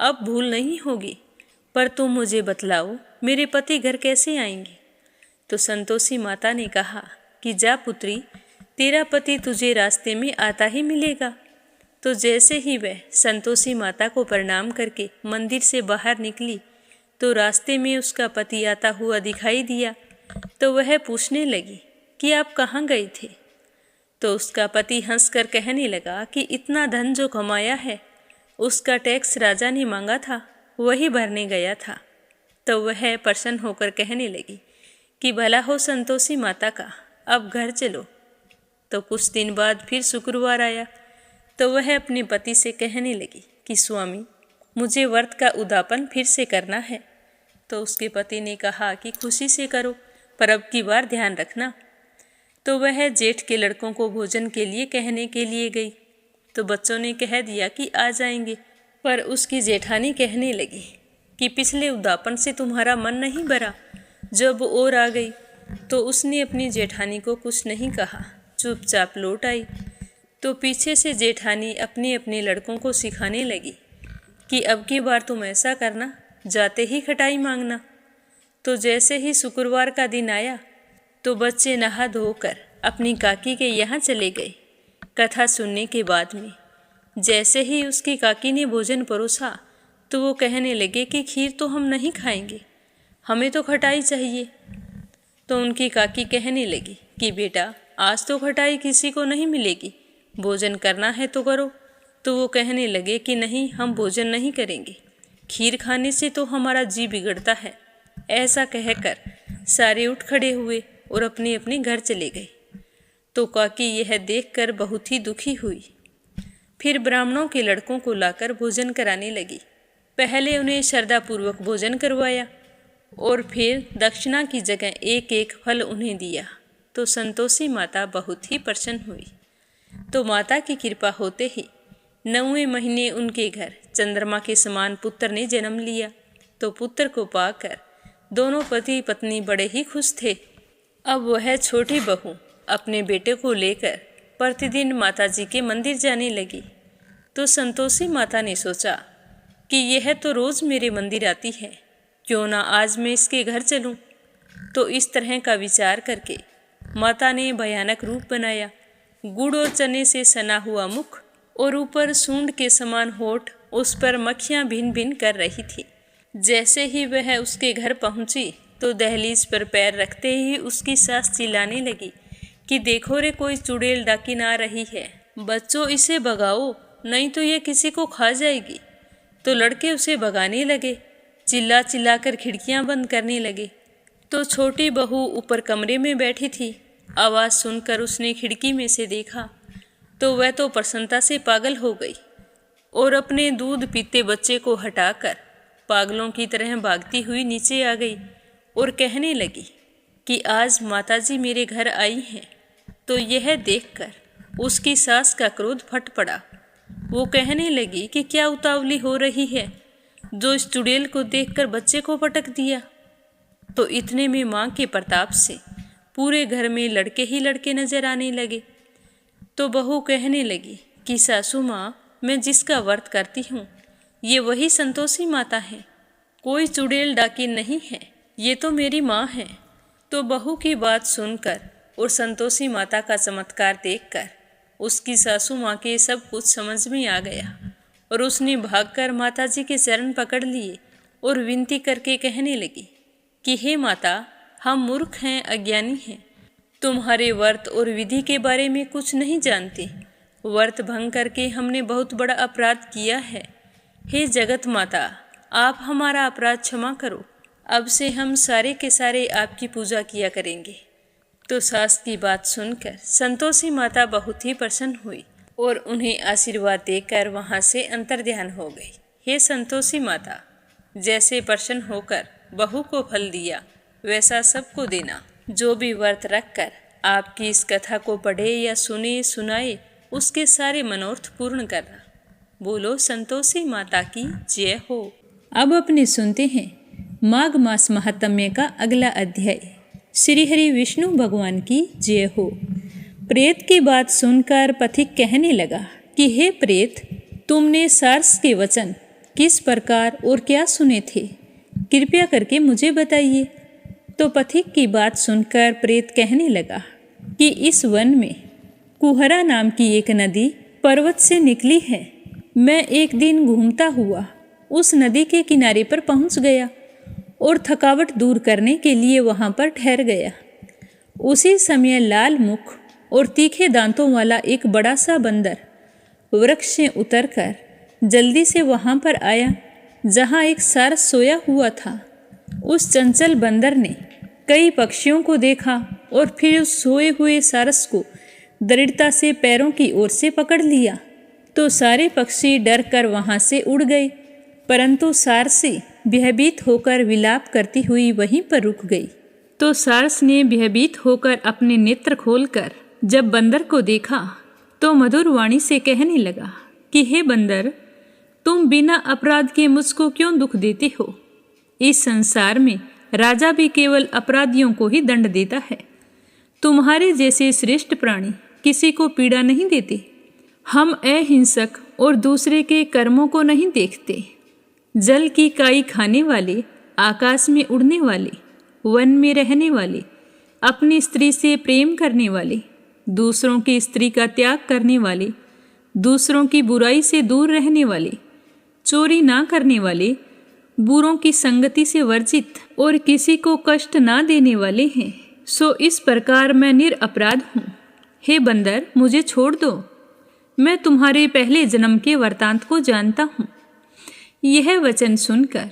अब भूल नहीं होगी, पर तुम मुझे बतलाओ मेरे पति घर कैसे आएंगे। तो संतोषी माता ने कहा कि जा पुत्री, तेरा पति तुझे रास्ते में आता ही मिलेगा। तो जैसे ही वह संतोषी माता को प्रणाम करके मंदिर से बाहर निकली तो रास्ते में उसका पति आता हुआ दिखाई दिया। तो वह पूछने लगी कि आप कहाँ गए थे। तो उसका पति हंसकर कहने लगा कि इतना धन जो कमाया है उसका टैक्स राजा ने मांगा था, वही भरने गया था। तो वह प्रसन्न होकर कहने लगी कि भला हो संतोषी माता का, अब घर चलो। तो कुछ दिन बाद फिर शुक्रवार आया तो वह अपने पति से कहने लगी कि स्वामी, मुझे व्रत का उद्यापन फिर से करना है। तो उसके पति ने कहा कि खुशी से करो, पर अब की बार ध्यान रखना। तो वह जेठ के लड़कों को भोजन के लिए कहने के लिए गई। तो बच्चों ने कह दिया कि आ जाएंगे, पर उसकी जेठानी कहने लगी कि पिछले उद्यापन से तुम्हारा मन नहीं भरा, जब और आ गई। तो उसने अपनी जेठानी को कुछ नहीं कहा, चुपचाप लौट आई। तो पीछे से जेठानी अपने अपने लड़कों को सिखाने लगी कि अब की बार तुम ऐसा करना, जाते ही खटाई मांगना। तो जैसे ही शुक्रवार का दिन आया तो बच्चे नहा धोकर अपनी काकी के यहाँ चले गए। कथा सुनने के बाद में जैसे ही उसकी काकी ने भोजन परोसा तो वो कहने लगे कि खीर तो हम नहीं खाएंगे, हमें तो खटाई चाहिए। तो उनकी काकी कहने लगी कि बेटा, आज तो खटाई किसी को नहीं मिलेगी, भोजन करना है तो करो। तो वो कहने लगे कि नहीं, हम भोजन नहीं करेंगे, खीर खाने से तो हमारा जी बिगड़ता है। ऐसा कहकर सारे उठ खड़े हुए और अपने अपने घर चले गए। तो काकी यह देखकर बहुत ही दुखी हुई। फिर ब्राह्मणों के लड़कों को लाकर भोजन कराने लगी। पहले उन्हें श्रद्धापूर्वक भोजन करवाया और फिर दक्षिणा की जगह एक एक फल उन्हें दिया। तो संतोषी माता बहुत ही प्रसन्न हुई। तो माता की कृपा होते ही 9वें महीने उनके घर चंद्रमा के समान पुत्र ने जन्म लिया। तो पुत्र को पाकर दोनों पति पत्नी बड़े ही खुश थे। अब वह छोटी बहू अपने बेटे को लेकर प्रतिदिन माताजी के मंदिर जाने लगी। तो संतोषी माता ने सोचा कि यह तो रोज़ मेरे मंदिर आती है, क्यों ना आज मैं इसके घर चलूं। तो इस तरह का विचार करके माता ने भयानक रूप बनाया। गुड़ और चने से सना हुआ मुख और ऊपर सूंड के समान होठ, उस पर मक्खियाँ भिन भिन कर रही थी। जैसे ही वह उसके घर पहुंची तो दहलीज पर पैर रखते ही उसकी सास चिल्लाने लगी कि देखो रे, कोई चुड़ैल डाकिन आ रही है, बच्चों इसे भगाओ, नहीं तो ये किसी को खा जाएगी। तो लड़के उसे भगाने लगे, चिल्ला चिल्ला कर खिड़कियाँ बंद करने लगे। तो छोटी बहू ऊपर कमरे में बैठी थी। आवाज़ सुनकर उसने खिड़की में से देखा तो वह तो प्रसन्नता से पागल हो गई और अपने दूध पीते बच्चे को हटाकर पागलों की तरह भागती हुई नीचे आ गई और कहने लगी कि आज माताजी मेरे घर आई हैं। तो यह देखकर उसकी सास का क्रोध फट पड़ा। वो कहने लगी कि क्या उतावली हो रही है, जो इस चुड़ैल को देखकर बच्चे को पटक दिया। तो इतने में माँ के प्रताप से पूरे घर में लड़के ही लड़के नजर आने लगे। तो बहू कहने लगी कि सासू माँ, मैं जिसका व्रत करती हूँ ये वही संतोषी माता है, कोई चुड़ैल डाकिन नहीं है, ये तो मेरी माँ है। तो बहू की बात सुनकर और संतोषी माता का चमत्कार देखकर उसकी सासू माँ के सब कुछ समझ में आ गया और उसने भागकर माताजी के चरण पकड़ लिए और विनती करके कहने लगी कि हे माता, हम मूर्ख हैं, अज्ञानी हैं, तुम्हारे व्रत और विधि के बारे में कुछ नहीं जानते। व्रत भंग करके हमने बहुत बड़ा अपराध किया है। हे जगत माता, आप हमारा अपराध क्षमा करो, अब से हम सारे के सारे आपकी पूजा किया करेंगे। तो सास की बात सुनकर संतोषी माता बहुत ही प्रसन्न हुई और उन्हें आशीर्वाद देकर वहाँ से अंतर्ध्यान हो गई। हे संतोषी माता, जैसे प्रसन्न होकर बहू को फल दिया, वैसा सबको देना। जो भी व्रत रखकर आपकी इस कथा को पढ़े या सुने सुनाए, उसके सारे मनोरथ पूर्ण करना। बोलो संतोषी माता की जय हो। अब अपने सुनते हैं माघ मास महात्म्य का अगला अध्याय। श्री हरि विष्णु भगवान की जय हो। प्रेत की बात सुनकर पथिक कहने लगा कि हे प्रेत, तुमने सार्स के वचन किस प्रकार और क्या सुने थे, कृपया करके मुझे बताइए। तो पथिक की बात सुनकर प्रेत कहने लगा कि इस वन में कुहरा नाम की एक नदी पर्वत से निकली है। मैं एक दिन घूमता हुआ उस नदी के किनारे पर पहुंच गया और थकावट दूर करने के लिए वहां पर ठहर गया। उसी समय लाल मुख और तीखे दांतों वाला एक बड़ा सा बंदर वृक्ष से उतरकर जल्दी से वहां पर आया जहां एक सारस सोया हुआ था। उस चंचल बंदर ने कई पक्षियों को देखा और फिर उस सोए हुए सारस को दृढ़ता से पैरों की ओर से पकड़ लिया। तो सारे पक्षी डर कर वहां से उड़ गए, परंतु सारसी भयभीत होकर विलाप करती हुई वहीं पर रुक गई। तो सारस ने भयभीत होकर अपने नेत्र खोलकर जब बंदर को देखा तो मधुर वाणी से कहने लगा कि हे बंदर, तुम बिना अपराध के मुझको क्यों दुख देते हो? इस संसार में राजा भी केवल अपराधियों को ही दंड देता है। तुम्हारे जैसे श्रेष्ठ प्राणी किसी को पीड़ा नहीं देते। हम अहिंसक और दूसरे के कर्मों को नहीं देखते। जल की काई खाने वाले, आकाश में उड़ने वाले, वन में रहने वाले, अपनी स्त्री से प्रेम करने वाले, दूसरों की स्त्री का त्याग करने वाले, दूसरों की बुराई से दूर रहने वाले, चोरी ना करने वाले, बुरों की संगति से वर्जित और किसी को कष्ट ना देने वाले हैं। सो इस प्रकार मैं निरपराध हूँ। हे बंदर, मुझे छोड़ दो। मैं तुम्हारे पहले जन्म के वृतांत को जानता हूँ। यह वचन सुनकर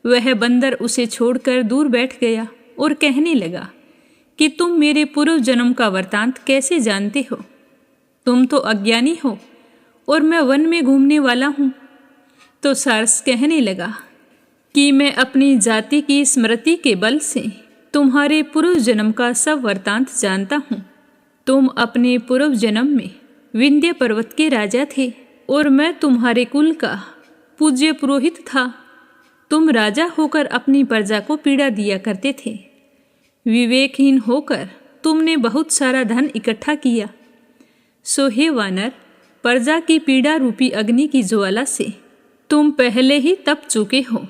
वह बंदर उसे छोड़कर दूर बैठ गया और कहने लगा कि तुम मेरे पूर्व जन्म का वृतांत कैसे जानते हो? तुम तो अज्ञानी हो और मैं वन में घूमने वाला हूँ। तो सारस कहने लगा कि मैं अपनी जाति की स्मृति के बल से तुम्हारे पूर्व जन्म का सब वृतांत जानता हूँ। तुम अपने पूर्व जन्म में विंध्य पर्वत के राजा थे और मैं तुम्हारे कुल का पूज्य पुरोहित था। तुम राजा होकर अपनी प्रजा को पीड़ा दिया करते थे। विवेकहीन होकर तुमने बहुत सारा धन इकट्ठा किया। सो हे वानर, प्रजा की पीड़ा रूपी अग्नि की ज्वाला से तुम पहले ही तप चुके हो।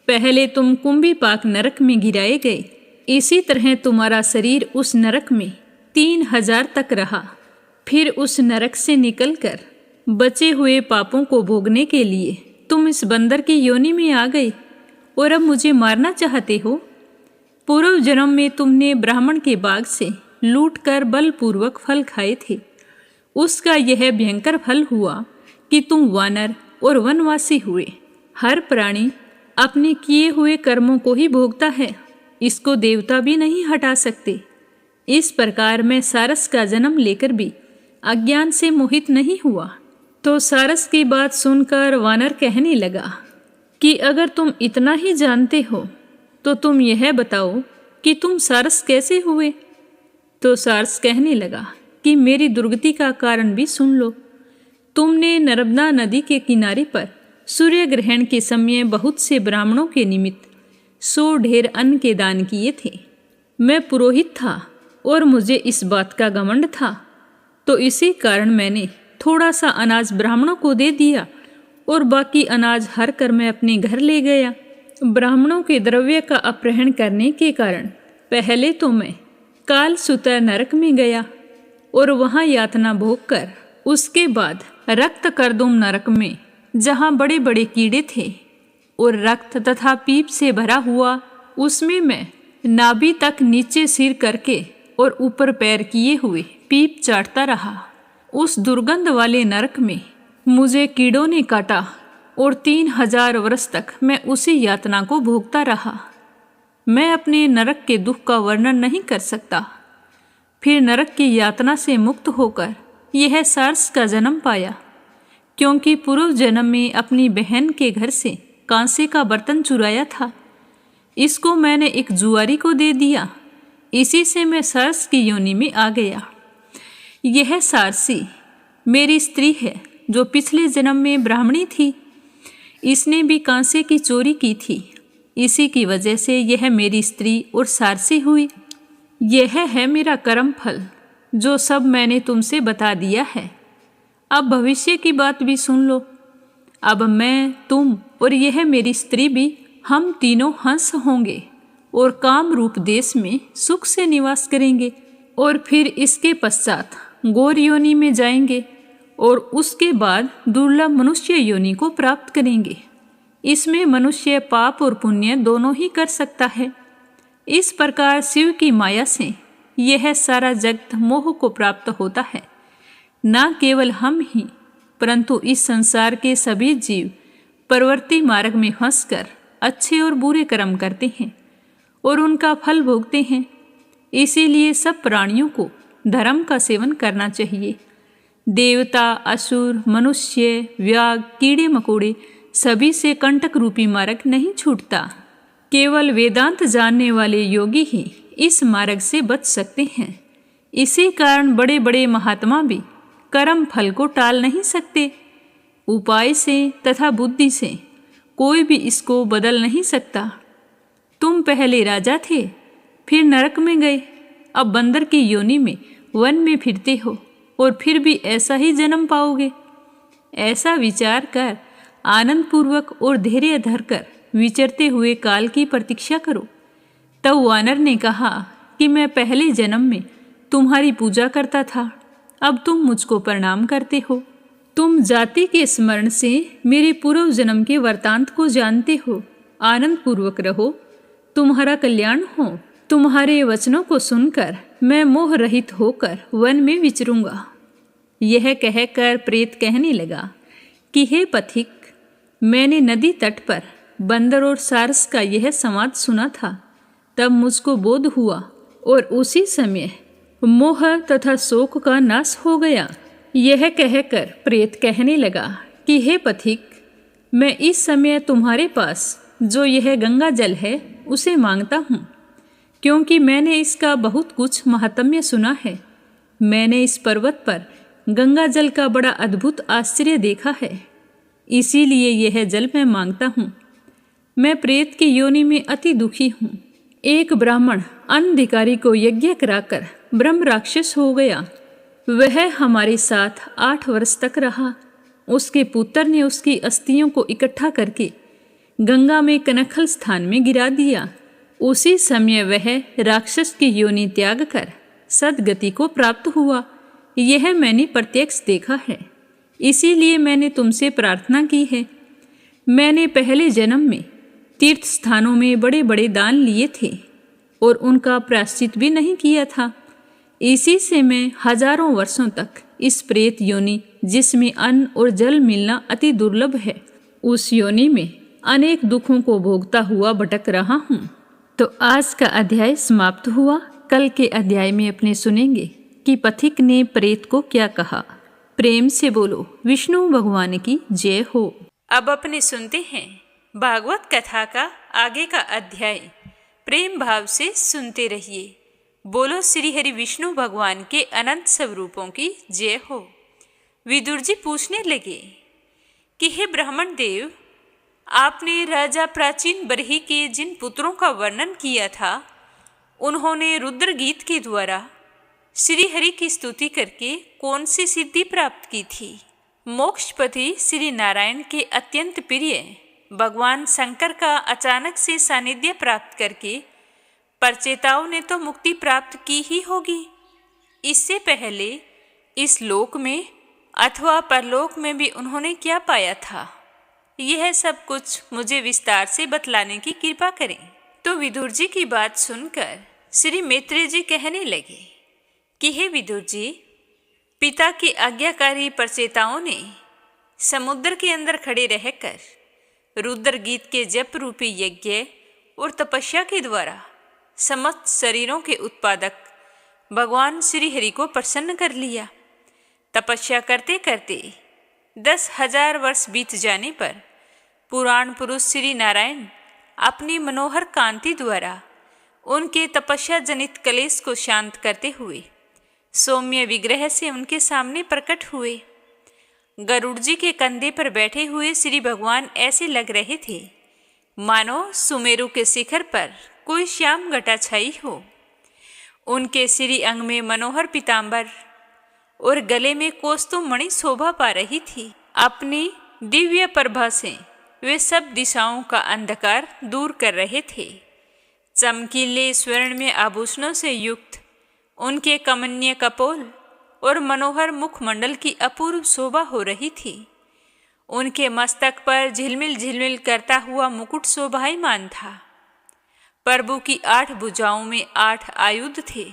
पहले तुम कुंभीपाक नरक में गिराए गए। इसी तरह तुम्हारा शरीर उस नरक में 3000 तक रहा। फिर उस नरक से निकलकर बचे हुए पापों को भोगने के लिए तुम इस बंदर की योनि में आ गए और अब मुझे मारना चाहते हो। पूर्व जन्म में तुमने ब्राह्मण के बाग से लूटकर बलपूर्वक फल खाए थे। उसका यह भयंकर फल हुआ कि तुम वानर और वनवासी हुए। हर प्राणी अपने किए हुए कर्मों को ही भोगता है, इसको देवता भी नहीं हटा सकते। इस प्रकार मैं सारस का जन्म लेकर भी अज्ञान से मोहित नहीं हुआ। तो सारस की बात सुनकर वानर कहने लगा कि अगर तुम इतना ही जानते हो तो तुम यह बताओ कि तुम सारस कैसे हुए। तो सारस कहने लगा कि मेरी दुर्गति का कारण भी सुन लो। तुमने नर्मदा नदी के किनारे पर सूर्य ग्रहण के समय बहुत से ब्राह्मणों के निमित्त 100 ढेर अन्न के दान किए थे। मैं पुरोहित था और मुझे इस बात का घमंड था, तो इसी कारण मैंने थोड़ा सा अनाज ब्राह्मणों को दे दिया और बाकी अनाज हर कर मैं अपने घर ले गया। ब्राह्मणों के द्रव्य का अपहरण करने के कारण पहले तो मैं काल सुतर नरक में गया और वहाँ यातना भोग कर उसके बाद रक्त करदुम नरक में, जहाँ बड़े बड़े कीड़े थे और रक्त तथा पीप से भरा हुआ, उसमें मैं नाभि तक नीचे सिर करके और ऊपर पैर किए हुए पीप चाटता रहा। उस दुर्गंध वाले नरक में मुझे कीड़ों ने काटा और 3000 वर्ष तक मैं उसी यातना को भोगता रहा। मैं अपने नरक के दुख का वर्णन नहीं कर सकता। फिर नरक की यातना से मुक्त होकर यह सारस का जन्म पाया, क्योंकि पूर्व जन्म में अपनी बहन के घर से कांसे का बर्तन चुराया था। इसको मैंने एक जुआरी को दे दिया, इसी से मैं सारस की योनि में आ गया। यह सारसी मेरी स्त्री है जो पिछले जन्म में ब्राह्मणी थी। इसने भी कांसे की चोरी की थी, इसी की वजह से यह मेरी स्त्री और सारसी हुई। यह है मेरा कर्म फल, जो सब मैंने तुमसे बता दिया है। अब भविष्य की बात भी सुन लो। अब मैं, तुम और यह मेरी स्त्री भी, हम तीनों हंस होंगे और काम रूप देश में सुख से निवास करेंगे, और फिर इसके पश्चात गौर योनि में जाएंगे और उसके बाद दुर्लभ मनुष्य योनि को प्राप्त करेंगे। इसमें मनुष्य पाप और पुण्य दोनों ही कर सकता है। इस प्रकार शिव की माया से यह सारा जगत मोह को प्राप्त होता है। न केवल हम ही, परंतु इस संसार के सभी जीव प्रवृत्ति मार्ग में फंसकर अच्छे और बुरे कर्म करते हैं और उनका फल भोगते हैं। इसीलिए सब प्राणियों को धर्म का सेवन करना चाहिए। देवता, असुर, मनुष्य, व्याघ, कीड़े मकोड़े सभी से कंटक रूपी मार्ग नहीं छूटता। केवल वेदांत जानने वाले योगी ही इस मार्ग से बच सकते हैं। इसी कारण बड़े बड़े महात्मा भी कर्म फल को टाल नहीं सकते। उपाय से तथा बुद्धि से कोई भी इसको बदल नहीं सकता। तुम पहले राजा थे, फिर नरक में गए, अब बंदर की योनि में वन में फिरते हो और फिर भी ऐसा ही जन्म पाओगे। ऐसा विचार कर आनंद पूर्वक और धैर्य धरकर विचरते हुए काल की प्रतीक्षा करो। तब वानर ने कहा कि मैं पहले जन्म में तुम्हारी पूजा करता था, अब तुम मुझको प्रणाम करते हो। तुम जाति के स्मरण से मेरे पूर्व जन्म के वृतांत को जानते हो। आनंद पूर्वक रहो, तुम्हारा कल्याण हो। तुम्हारे वचनों को सुनकर मैं मोह रहित होकर वन में विचरूंगा। यह कहकर प्रेत कहने लगा कि हे पथिक, मैंने नदी तट पर बंदर और सारस का यह संवाद सुना था। तब मुझको बोध हुआ और उसी समय मोह तथा शोक का नाश हो गया। यह कहकर प्रेत कहने लगा कि हे पथिक, मैं इस समय तुम्हारे पास जो यह गंगा जल है उसे मांगता हूँ, क्योंकि मैंने इसका बहुत कुछ महात्म्य सुना है। मैंने इस पर्वत पर गंगा जल का बड़ा अद्भुत आश्चर्य देखा है, इसीलिए यह जल मैं मांगता हूँ। मैं प्रेत की योनि में अति दुखी हूँ। एक ब्राह्मण अनधिकारी को यज्ञ कराकर ब्रह्म राक्षस हो गया। वह हमारे साथ 8 वर्ष तक रहा। उसके पुत्र ने उसकी अस्थियों को इकट्ठा करके गंगा में कनखल स्थान में गिरा दिया। उसी समय वह राक्षस की योनि त्याग कर सद्गति को प्राप्त हुआ। यह मैंने प्रत्यक्ष देखा है, इसीलिए मैंने तुमसे प्रार्थना की है। मैंने पहले जन्म में तीर्थ स्थानों में बड़े बड़े दान लिए थे और उनका प्रायश्चित भी नहीं किया था। इसी से मैं हजारों वर्षों तक इस प्रेत योनि, जिसमें अन्न और जल मिलना अति दुर्लभ है, उस योनि में अनेक दुखों को भोगता हुआ भटक रहा हूँ। तो आज का अध्याय समाप्त हुआ। कल के अध्याय में अपने सुनेंगे कि पथिक ने प्रेत को क्या कहा। प्रेम से बोलो विष्णु भगवान की जय हो। अब अपने सुनते हैं भागवत कथा का आगे का अध्याय। प्रेम भाव से सुनते रहिए। बोलो श्री हरि विष्णु भगवान के अनंत स्वरूपों की जय हो। विदुर जी पूछने लगे कि हे ब्राह्मण देव, आपने राजा प्राचीन बरही के जिन पुत्रों का वर्णन किया था, उन्होंने रुद्र गीत के द्वारा श्री हरि की स्तुति करके कौन सी सिद्धि प्राप्त की थी? मोक्षपति श्री नारायण के अत्यंत प्रिय भगवान शंकर का अचानक से सानिध्य प्राप्त करके परचेताओं ने तो मुक्ति प्राप्त की ही होगी। इससे पहले इस लोक में अथवा परलोक में भी उन्होंने क्या पाया था, यह सब कुछ मुझे विस्तार से बतलाने की कृपा करें। तो विदुर जी की बात सुनकर श्री मैत्रेय जी कहने लगे कि हे विदुर जी, पिता की आज्ञाकारी परचेताओं ने समुद्र के अंदर खड़े रहकर रुद्र गीत के जप रूपी यज्ञ और तपस्या के द्वारा समस्त शरीरों के उत्पादक भगवान श्री हरि को प्रसन्न कर लिया। तपस्या करते करते 10,000 वर्ष बीत जाने पर पुराण पुरुष श्री नारायण अपनी मनोहर कांति द्वारा उनके तपस्या जनित कलेश को शांत करते हुए सौम्य विग्रह से उनके सामने प्रकट हुए। गरुड़ जी के कंधे पर बैठे हुए श्री भगवान ऐसे लग रहे थे मानो सुमेरु के शिखर पर कोई श्याम घटा छाई हो। उनके श्री अंग में मनोहर पीतांबर और गले में कौस्तुभ मणि शोभा पा रही थी। अपनी दिव्य प्रभा से वे सब दिशाओं का अंधकार दूर कर रहे थे। चमकीले स्वर्ण में आभूषणों से युक्त उनके कमनीय कपोल और मनोहर मुखमंडल की अपूर्व शोभा हो रही थी। उनके मस्तक पर झिलमिल झिलमिल करता हुआ मुकुट शोभायमान था। प्रभु की 8 भुजाओं में 8 आयुध थे।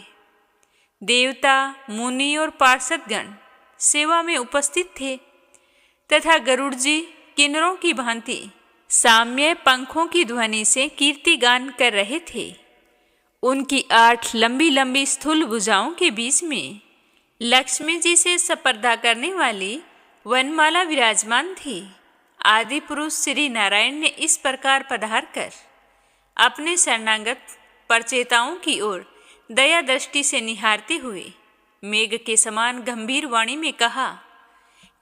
देवता, मुनि और पार्षदगण सेवा में उपस्थित थे तथा गरुड़ जी किन्नरों की भांति साम्य पंखों की ध्वनि से कीर्ति गान कर रहे थे। उनकी 8 लंबी लंबी स्थूल भुजाओं के बीच में लक्ष्मी जी से स्पर्धा करने वाली वनमाला विराजमान थी। आदि पुरुष श्री नारायण ने इस प्रकार पधार कर अपने शरणागत परचेताओं की ओर दया दृष्टि से निहारते हुए मेघ के समान गंभीर वाणी में कहा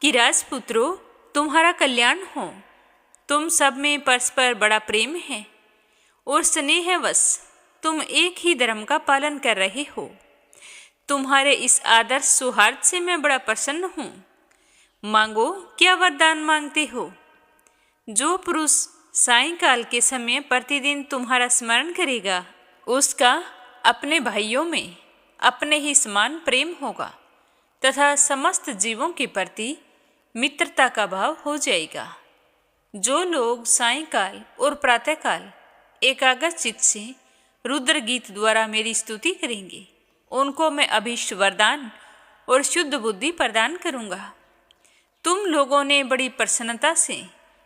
कि राजपुत्रों, तुम्हारा कल्याण हो। तुम सब में परस्पर बड़ा प्रेम है और स्नेहवश तुम एक ही धर्म का पालन कर रहे हो। तुम्हारे इस आदर्श सौहार्द से मैं बड़ा प्रसन्न हूँ। मांगो, क्या वरदान मांगते हो। जो पुरुष सायंकाल के समय प्रतिदिन तुम्हारा स्मरण करेगा उसका अपने भाइयों में अपने ही समान प्रेम होगा तथा समस्त जीवों के प्रति मित्रता का भाव हो जाएगा। जो लोग सायंकाल और प्रातःकाल एकाग्र चित्त से रुद्र गीत द्वारा मेरी स्तुति करेंगे उनको मैं अभीष्ट वरदान और शुद्ध बुद्धि प्रदान करूंगा। तुम लोगों ने बड़ी प्रसन्नता से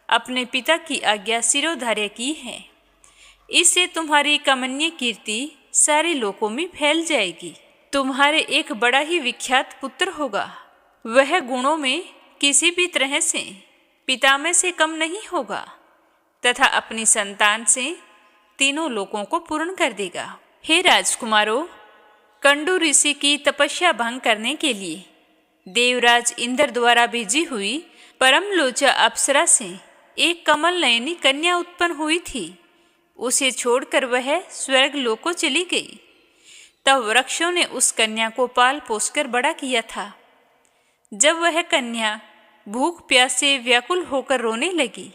अपने पिता की आज्ञा शिरोधार्य की है। इससे तुम्हारी कमनीय कीर्ति सारे लोकों में फैल जाएगी। तुम्हारे एक बड़ा ही विख्यात पुत्र होगा। वह गुणों में किसी भी तरह से पिता में से कम नहीं होगा तथा अपनी संतान से तीनों लोकों को पूर्ण कर देगा। हे राजकुमारों, कंडू ऋषि की तपस्या भंग करने के लिए देवराज इंद्र द्वारा भेजी हुई परमलोचा अप्सरा से एक कमल नयनी कन्या उत्पन्न हुई थी। उसे छोड़कर वह स्वर्ग लोक को चली गई। तब वृक्षों ने उस कन्या को पाल पोसकर बड़ा किया था। जब वह कन्या भूख प्यास से व्याकुल होकर रोने लगी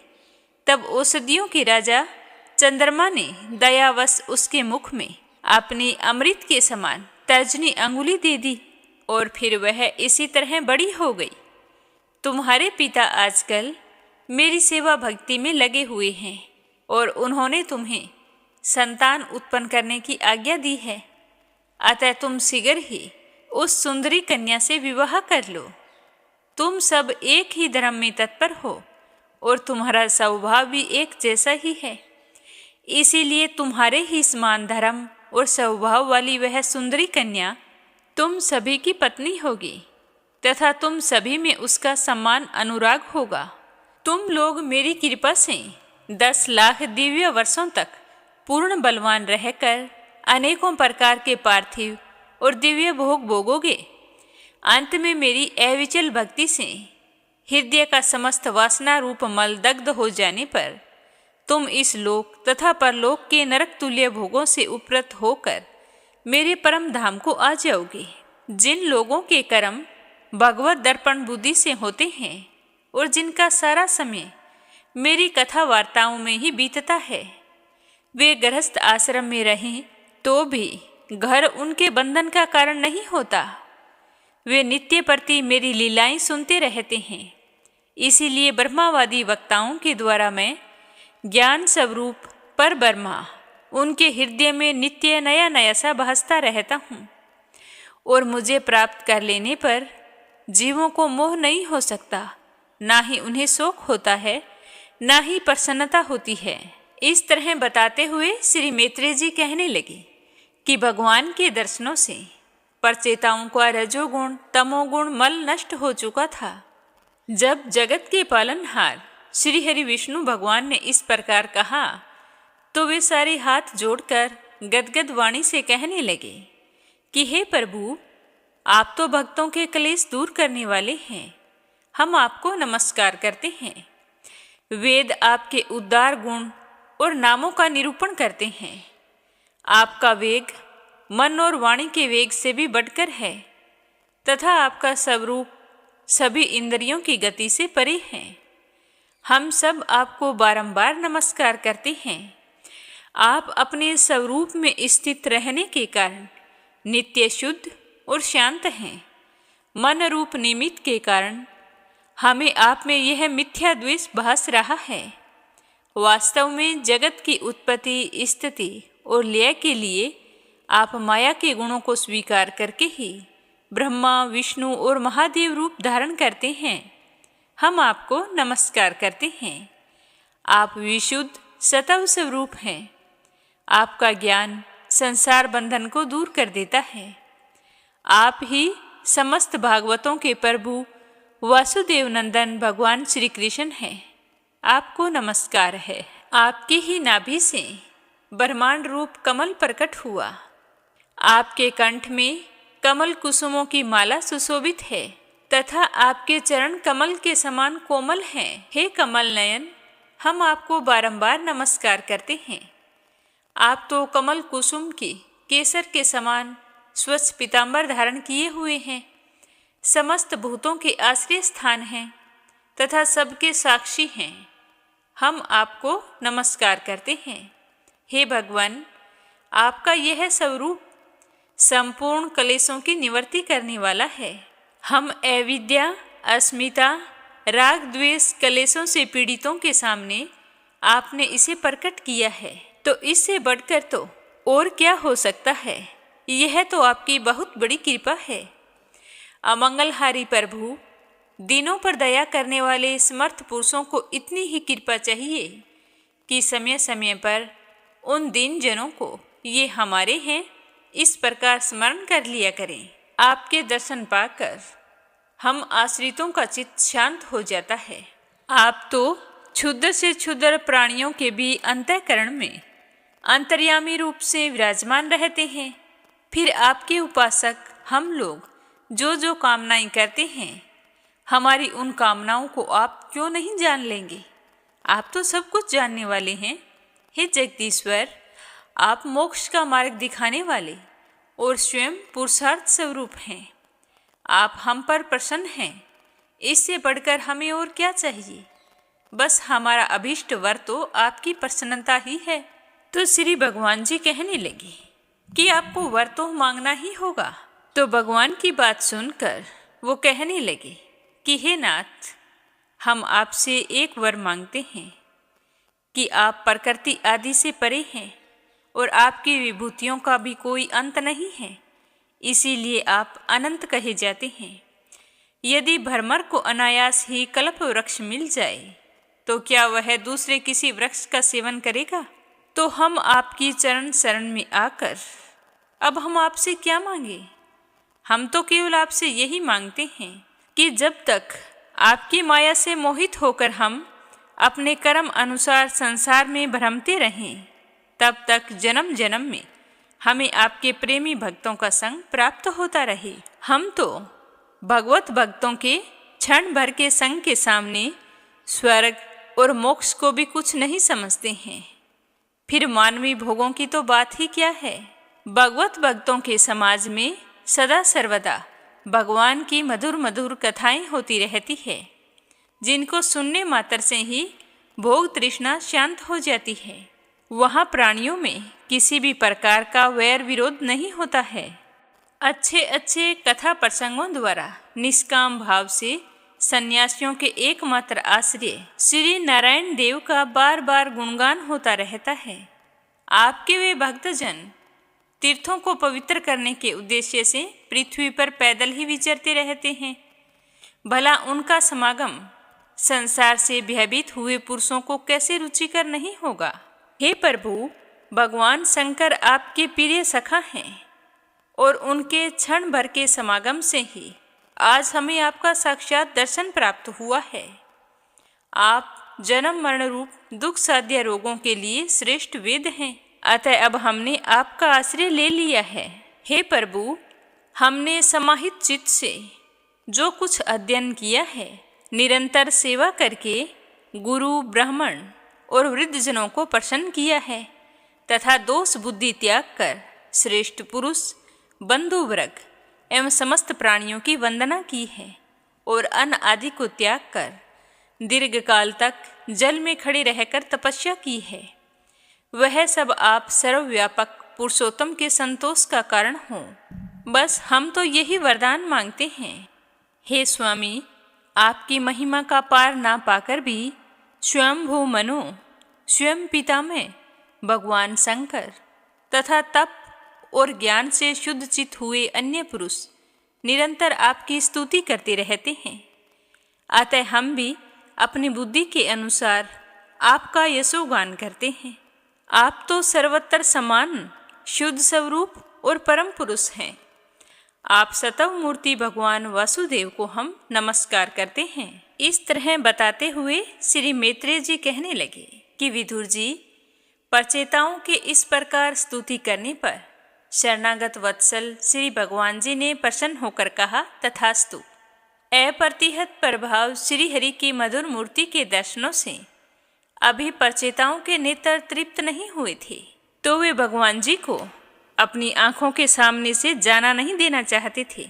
तब औषधियों के राजा चंद्रमा ने दयावश उसके मुख में अपनी अमृत के समान तर्जनी अंगुली दे दी और फिर वह इसी तरह बड़ी हो गई। तुम्हारे पिता आजकल मेरी सेवा भक्ति में लगे हुए हैं और उन्होंने तुम्हें संतान उत्पन्न करने की आज्ञा दी है। अतः तुम शीघ्र ही उस सुंदरी कन्या से विवाह कर लो। तुम सब एक ही धर्म में तत्पर हो और तुम्हारा स्वभाव भी एक जैसा ही है। इसीलिए तुम्हारे ही समान धर्म और स्वभाव वाली वह सुंदरी कन्या तुम सभी की पत्नी होगी तथा तुम सभी में उसका सम्मान अनुराग होगा। तुम लोग मेरी कृपा से 10 लाख दिव्य वर्षों तक पूर्ण बलवान रहकर अनेकों प्रकार के पार्थिव और दिव्य भोग भोगोगे। अंत में मेरी अविचल भक्ति से हृदय का समस्त वासना रूप मल दग्ध हो जाने पर तुम इस लोक तथा परलोक के नरक तुल्य भोगों से उपरत होकर मेरे परम धाम को आ जाओगे। जिन लोगों के कर्म भगवत दर्पण बुद्धि से होते हैं और जिनका सारा समय मेरी कथा वार्ताओं में ही बीतता है, वे गृहस्थ आश्रम में रहें तो भी घर उनके बंधन का कारण नहीं होता। वे नित्य प्रति मेरी लीलाएं सुनते रहते हैं। इसीलिए ब्रह्मावादी वक्ताओं के द्वारा मैं ज्ञान स्वरूप पर ब्रह्मा उनके हृदय में नित्य नया नया सा भासता रहता हूँ और मुझे प्राप्त कर लेने पर जीवों को मोह नहीं हो सकता, ना ही उन्हें शोक होता है, ना ही प्रसन्नता होती है। इस तरह बताते हुए श्री मैत्रेय जी कहने लगे कि भगवान के दर्शनों से परचेताओं का रजोगुण तमोगुण मल नष्ट हो चुका था। जब जगत के पालनहार श्री हरि विष्णु भगवान ने इस प्रकार कहा तो वे सारे हाथ जोड़कर गदगद वाणी से कहने लगे कि हे प्रभु, आप तो भक्तों के क्लेश दूर करने वाले हैं। हम आपको नमस्कार करते हैं। वेद आपके उद्धार गुण और नामों का निरूपण करते हैं। आपका वेग मन और वाणी के वेग से भी बढ़कर है तथा आपका स्वरूप सभी इंद्रियों की गति से परे है। हम सब आपको बारंबार नमस्कार करते हैं। आप अपने स्वरूप में स्थित रहने के कारण नित्य शुद्ध और शांत हैं। मन रूप निमित्त के कारण हमें आप में यह मिथ्या द्वेष भास रहा है। वास्तव में जगत की उत्पत्ति, स्थिति और लय के लिए आप माया के गुणों को स्वीकार करके ही ब्रह्मा, विष्णु और महादेव रूप धारण करते हैं। हम आपको नमस्कार करते हैं। आप विशुद्ध सतव स्वरूप हैं। आपका ज्ञान संसार बंधन को दूर कर देता है। आप ही समस्त भागवतों के प्रभु वासुदेव नंदन भगवान श्री कृष्ण हैं। आपको नमस्कार है। आपकी ही नाभि से ब्रह्मांड रूप कमल प्रकट हुआ। आपके कंठ में कमल कुसुमों की माला सुशोभित है तथा आपके चरण कमल के समान कोमल हैं। हे कमल नयन, हम आपको बारंबार नमस्कार करते हैं। आप तो कमल कुसुम की केसर के समान स्वच्छ पीतांबर धारण किए हुए हैं। समस्त भूतों के आश्रय स्थान हैं तथा सबके साक्षी हैं। हम आपको नमस्कार करते हैं। हे भगवान, आपका यह स्वरूप संपूर्ण क्लेशों की निवृत्ति करने वाला है। हम अविद्या, अस्मिता, राग, द्वेष, क्लेशों से पीड़ितों के सामने आपने इसे प्रकट किया है, तो इससे बढ़कर तो और क्या हो सकता है। यह तो आपकी बहुत बड़ी कृपा है। अमंगलहारी प्रभु, दीनों पर दया करने वाले समर्थ पुरुषों को इतनी ही कृपा चाहिए कि समय समय पर उन दीन जनों को ये हमारे हैं इस प्रकार स्मरण कर लिया करें। आपके दर्शन पाकर हम आश्रितों का चित्त शांत हो जाता है। आप तो क्षुद्र से क्षुद्र प्राणियों के भी अंतःकरण में अंतर्यामी रूप से विराजमान रहते हैं। फिर आपके उपासक हम लोग जो जो कामनाएं करते हैं, हमारी उन कामनाओं को आप क्यों नहीं जान लेंगे। आप तो सब कुछ जानने वाले हैं। हे जगदीश्वर, आप मोक्ष का मार्ग दिखाने वाले और स्वयं पुरुषार्थ स्वरूप हैं। आप हम पर प्रसन्न हैं। इससे बढ़कर हमें और क्या चाहिए। बस हमारा अभीष्ट वर तो आपकी प्रसन्नता ही है। तो श्री भगवान जी कहने लगे कि आपको वर तो मांगना ही होगा। तो भगवान की बात सुनकर वो कहने लगे कि हे नाथ, हम आपसे एक वर मांगते हैं कि आप प्रकृति आदि से परे हैं और आपकी विभूतियों का भी कोई अंत नहीं है, इसीलिए आप अनंत कहे जाते हैं। यदि भ्रमर को अनायास ही कल्प वृक्ष मिल जाए तो क्या वह दूसरे किसी वृक्ष का सेवन करेगा। तो हम आपकी चरण शरण में आकर अब हम आपसे क्या मांगे। हम तो केवल आपसे यही मांगते हैं कि जब तक आपकी माया से मोहित होकर हम अपने कर्म अनुसार संसार में भ्रमते रहें, तब तक जन्म जन्म में हमें आपके प्रेमी भक्तों का संग प्राप्त होता रहे। हम तो भगवत भक्तों के क्षण भर के संग के सामने स्वर्ग और मोक्ष को भी कुछ नहीं समझते हैं। फिर मानवीय भोगों की तो बात ही क्या है। भगवत भक्तों के समाज में सदा सर्वदा भगवान की मधुर मधुर कथाएं होती रहती है, जिनको सुनने मात्र से ही भोग तृष्णा शांत हो जाती है। वहाँ प्राणियों में किसी भी प्रकार का वैर विरोध नहीं होता है। अच्छे अच्छे कथा प्रसंगों द्वारा निष्काम भाव से सन्यासियों के एकमात्र आश्रय श्री नारायण देव का बार बार गुणगान होता रहता है। आपके वे भक्तजन तीर्थों को पवित्र करने के उद्देश्य से पृथ्वी पर पैदल ही विचरते रहते हैं। भला उनका समागम संसार से भयभीत हुए पुरुषों को कैसे रुचिकर नहीं होगा। हे प्रभु, भगवान शंकर आपके प्रिय सखा हैं और उनके क्षण भर के समागम से ही आज हमें आपका साक्षात दर्शन प्राप्त हुआ है। आप जन्म मरण रूप दुख साध्य रोगों के लिए श्रेष्ठ वेद हैं। अतः अब हमने आपका आश्रय ले लिया है। हे प्रभु, हमने समाहित चित्त से जो कुछ अध्ययन किया है, निरंतर सेवा करके गुरु, ब्राह्मण और वृद्धजनों को प्रसन्न किया है तथा दोष बुद्धि त्याग कर श्रेष्ठ पुरुष, बंधु वर्ग एवं समस्त प्राणियों की वंदना की है और अन्न आदि को त्याग कर दीर्घ काल तक जल में खड़े रहकर तपस्या की है। वह सब आप सर्वव्यापक पुरुषोत्तम के संतोष का कारण हो। बस हम तो यही वरदान मांगते हैं। हे स्वामी, आपकी महिमा का पार ना पाकर भी स्वयं भू मनु, स्वयं पितामह भगवान शंकर तथा तप और ज्ञान से शुद्ध चित हुए अन्य पुरुष निरंतर आपकी स्तुति करते रहते हैं। अतः हम भी अपनी बुद्धि के अनुसार आपका यशोगान करते हैं। आप तो सर्वत्र समान, शुद्ध स्वरूप और परम पुरुष हैं। आप सतव मूर्ति भगवान वासुदेव को हम नमस्कार करते हैं। इस तरह बताते हुए श्री मैत्रेय जी कहने लगे कि विदुर जी, परचेताओं के इस प्रकार स्तुति करने पर शरणागत वत्सल श्री भगवान जी ने प्रसन्न होकर कहा, तथास्तु। अप्रतिहत प्रभाव श्री हरि की मधुर मूर्ति के दर्शनों से अभी परचेताओं के नेत्र तृप्त नहीं हुए थे, तो वे भगवान जी को अपनी आंखों के सामने से जाना नहीं देना चाहते थे।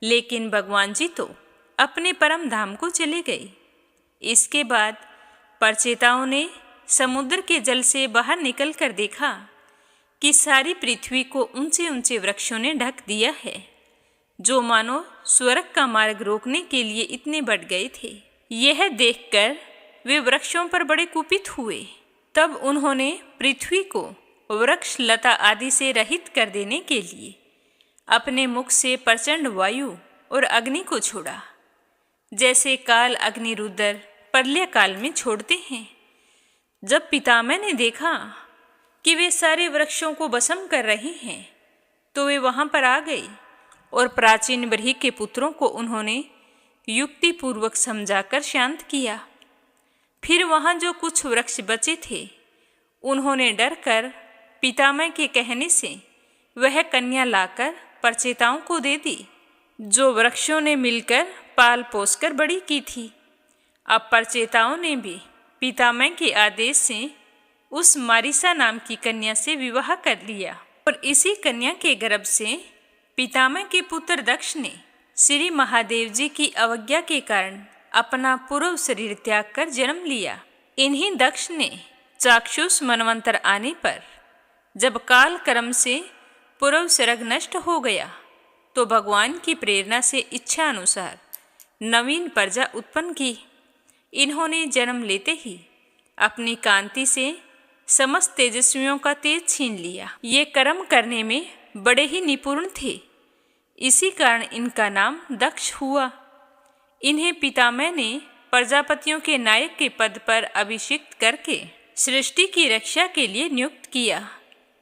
लेकिन भगवान जी तो अपने परम धाम को चले गए। इसके बाद परचेताओं ने समुद्र के जल से बाहर निकलकर देखा कि सारी पृथ्वी को ऊंचे ऊंचे वृक्षों ने ढक दिया है, जो मानो स्वर्ग का मार्ग रोकने के लिए इतने बढ़ गए थे। यह देखकर वे वृक्षों पर बड़े कुपित हुए। तब उन्होंने पृथ्वी को वृक्ष लता आदि से रहित कर देने के लिए अपने मुख से प्रचंड वायु और अग्नि को छोड़ा, जैसे काल अग्नि रुद्र प्रलय काल में छोड़ते हैं। जब पितामह ने देखा कि वे सारे वृक्षों को भस्म कर रहे हैं, तो वे वहां पर आ गए और प्राचीन ब्रह्मी के पुत्रों को उन्होंने युक्ति पूर्वक समझाकर शांत किया। फिर वहां जो कुछ वृक्ष बचे थे, उन्होंने डर कर पितामह के कहने से वह कन्या लाकर परचेताओं को दे दी, जो वृक्षों ने मिलकर पाल पोसकर बड़ी की थी। अब परचेताओं ने भी पितामह के आदेश से उस मारिसा नाम की कन्या से विवाह कर लिया और इसी कन्या के गर्भ से पितामह के पुत्र दक्ष ने श्री महादेव जी की अवज्ञा के कारण अपना पूर्व शरीर त्याग कर जन्म लिया। इन्हीं दक्ष ने चाक्षुष मनवंतर आने पर जब काल कर्म से पूर्व शरीर नष्ट हो गया, तो भगवान की प्रेरणा से इच्छा अनुसार नवीन प्रजा उत्पन्न की। इन्होंने जन्म लेते ही अपनी कांति से समस्त तेजस्वियों का तेज छीन लिया। ये कर्म करने में बड़े ही निपुण थे, इसी कारण इनका नाम दक्ष हुआ। इन्हें पितामह ने प्रजापतियों के नायक के पद पर अभिषिक्त करके सृष्टि की रक्षा के लिए नियुक्त किया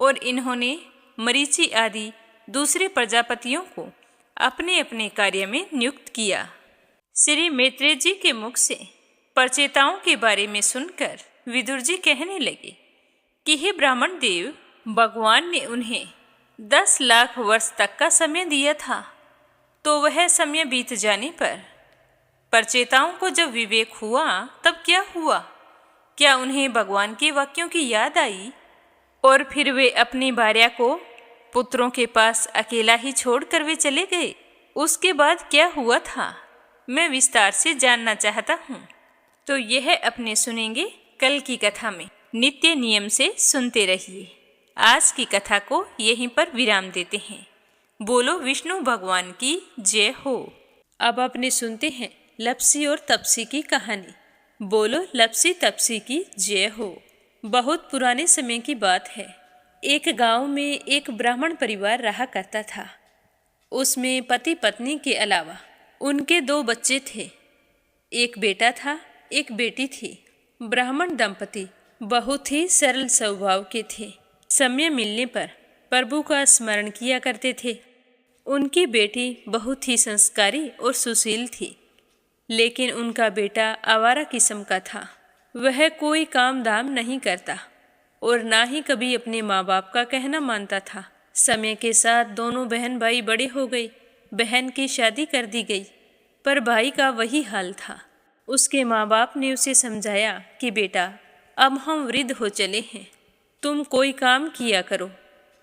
और इन्होंने मरीचि आदि दूसरे प्रजापतियों को अपने अपने कार्य में नियुक्त किया। श्री मैत्रेय जी के मुख से परचेताओं के बारे में सुनकर विदुर जी कहने लगे कि हे ब्राह्मण देव, भगवान ने उन्हें 10 लाख वर्ष तक का समय दिया था, तो वह समय बीत जाने पर परचेताओं को जब विवेक हुआ तब क्या हुआ? क्या उन्हें भगवान के वाक्यों की याद आई और फिर वे अपनी भार्या को पुत्रों के पास अकेला ही छोड़कर वे चले गए? उसके बाद क्या हुआ था, मैं विस्तार से जानना चाहता हूँ। तो यह अपने सुनेंगे कल की कथा में। नित्य नियम से सुनते रहिए। आज की कथा को यहीं पर विराम देते हैं। बोलो विष्णु भगवान की जय हो। अब अपने सुनते हैं लपसी और तपसी की कहानी। बोलो लपसी तपसी की जय हो। बहुत पुराने समय की बात है। एक गांव में एक ब्राह्मण परिवार रहा करता था। उसमें पति पत्नी के अलावा उनके 2 बच्चे थे। एक बेटा था, एक बेटी थी। ब्राह्मण दंपति बहुत ही सरल स्वभाव के थे। समय मिलने पर प्रभु का स्मरण किया करते थे। उनकी बेटी बहुत ही संस्कारी और सुशील थी, लेकिन उनका बेटा आवारा किस्म का था। वह कोई काम धाम नहीं करता और ना ही कभी अपने माँ बाप का कहना मानता था। समय के साथ दोनों बहन भाई बड़े हो गए। बहन की शादी कर दी गई, पर भाई का वही हाल था। उसके माँ बाप ने उसे समझाया कि बेटा, अब हम वृद्ध हो चले हैं, तुम कोई काम किया करो,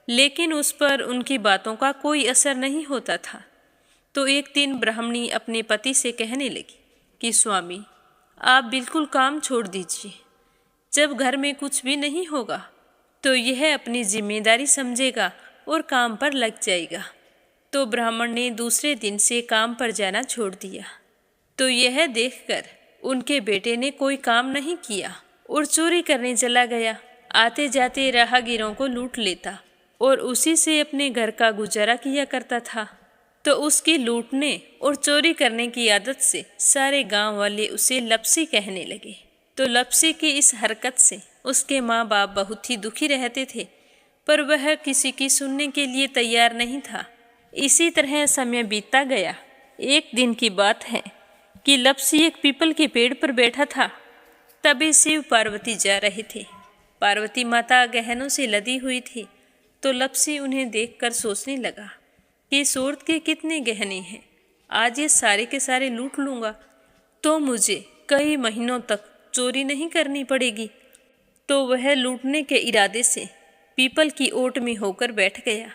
लेकिन उस पर उनकी बातों का कोई असर नहीं होता था। तो एक दिन ब्राह्मणी अपने पति से कहने लगी कि स्वामी, आप बिल्कुल काम छोड़ दीजिए। जब घर में कुछ भी नहीं होगा तो यह अपनी जिम्मेदारी समझेगा और काम पर लग जाएगा। तो ब्राह्मण ने दूसरे दिन से काम पर जाना छोड़ दिया। तो यह देखकर उनके बेटे ने कोई काम नहीं किया और चोरी करने चला गया। आते जाते राहगीरों को लूट लेता और उसी से अपने घर का गुजारा किया करता था। तो उसकी लूटने और चोरी करने की आदत से सारे गांव वाले उसे लपसी कहने लगे। तो लपसी की इस हरकत से उसके माँ बाप बहुत ही दुखी रहते थे, पर वह किसी की सुनने के लिए तैयार नहीं था। इसी तरह समय बीतता गया। एक दिन की बात है कि लपसी एक पीपल के पेड़ पर बैठा था। तभी शिव पार्वती जा रहे थे। पार्वती माता गहनों से लदी हुई थी। तो लपसी उन्हें देखकर सोचने लगा कि सूरत के कितने गहने हैं, आज ये सारे के सारे लूट लूँगा तो मुझे कई महीनों तक चोरी नहीं करनी पड़ेगी। तो वह लूटने के इरादे से पीपल की ओट में होकर बैठ गया।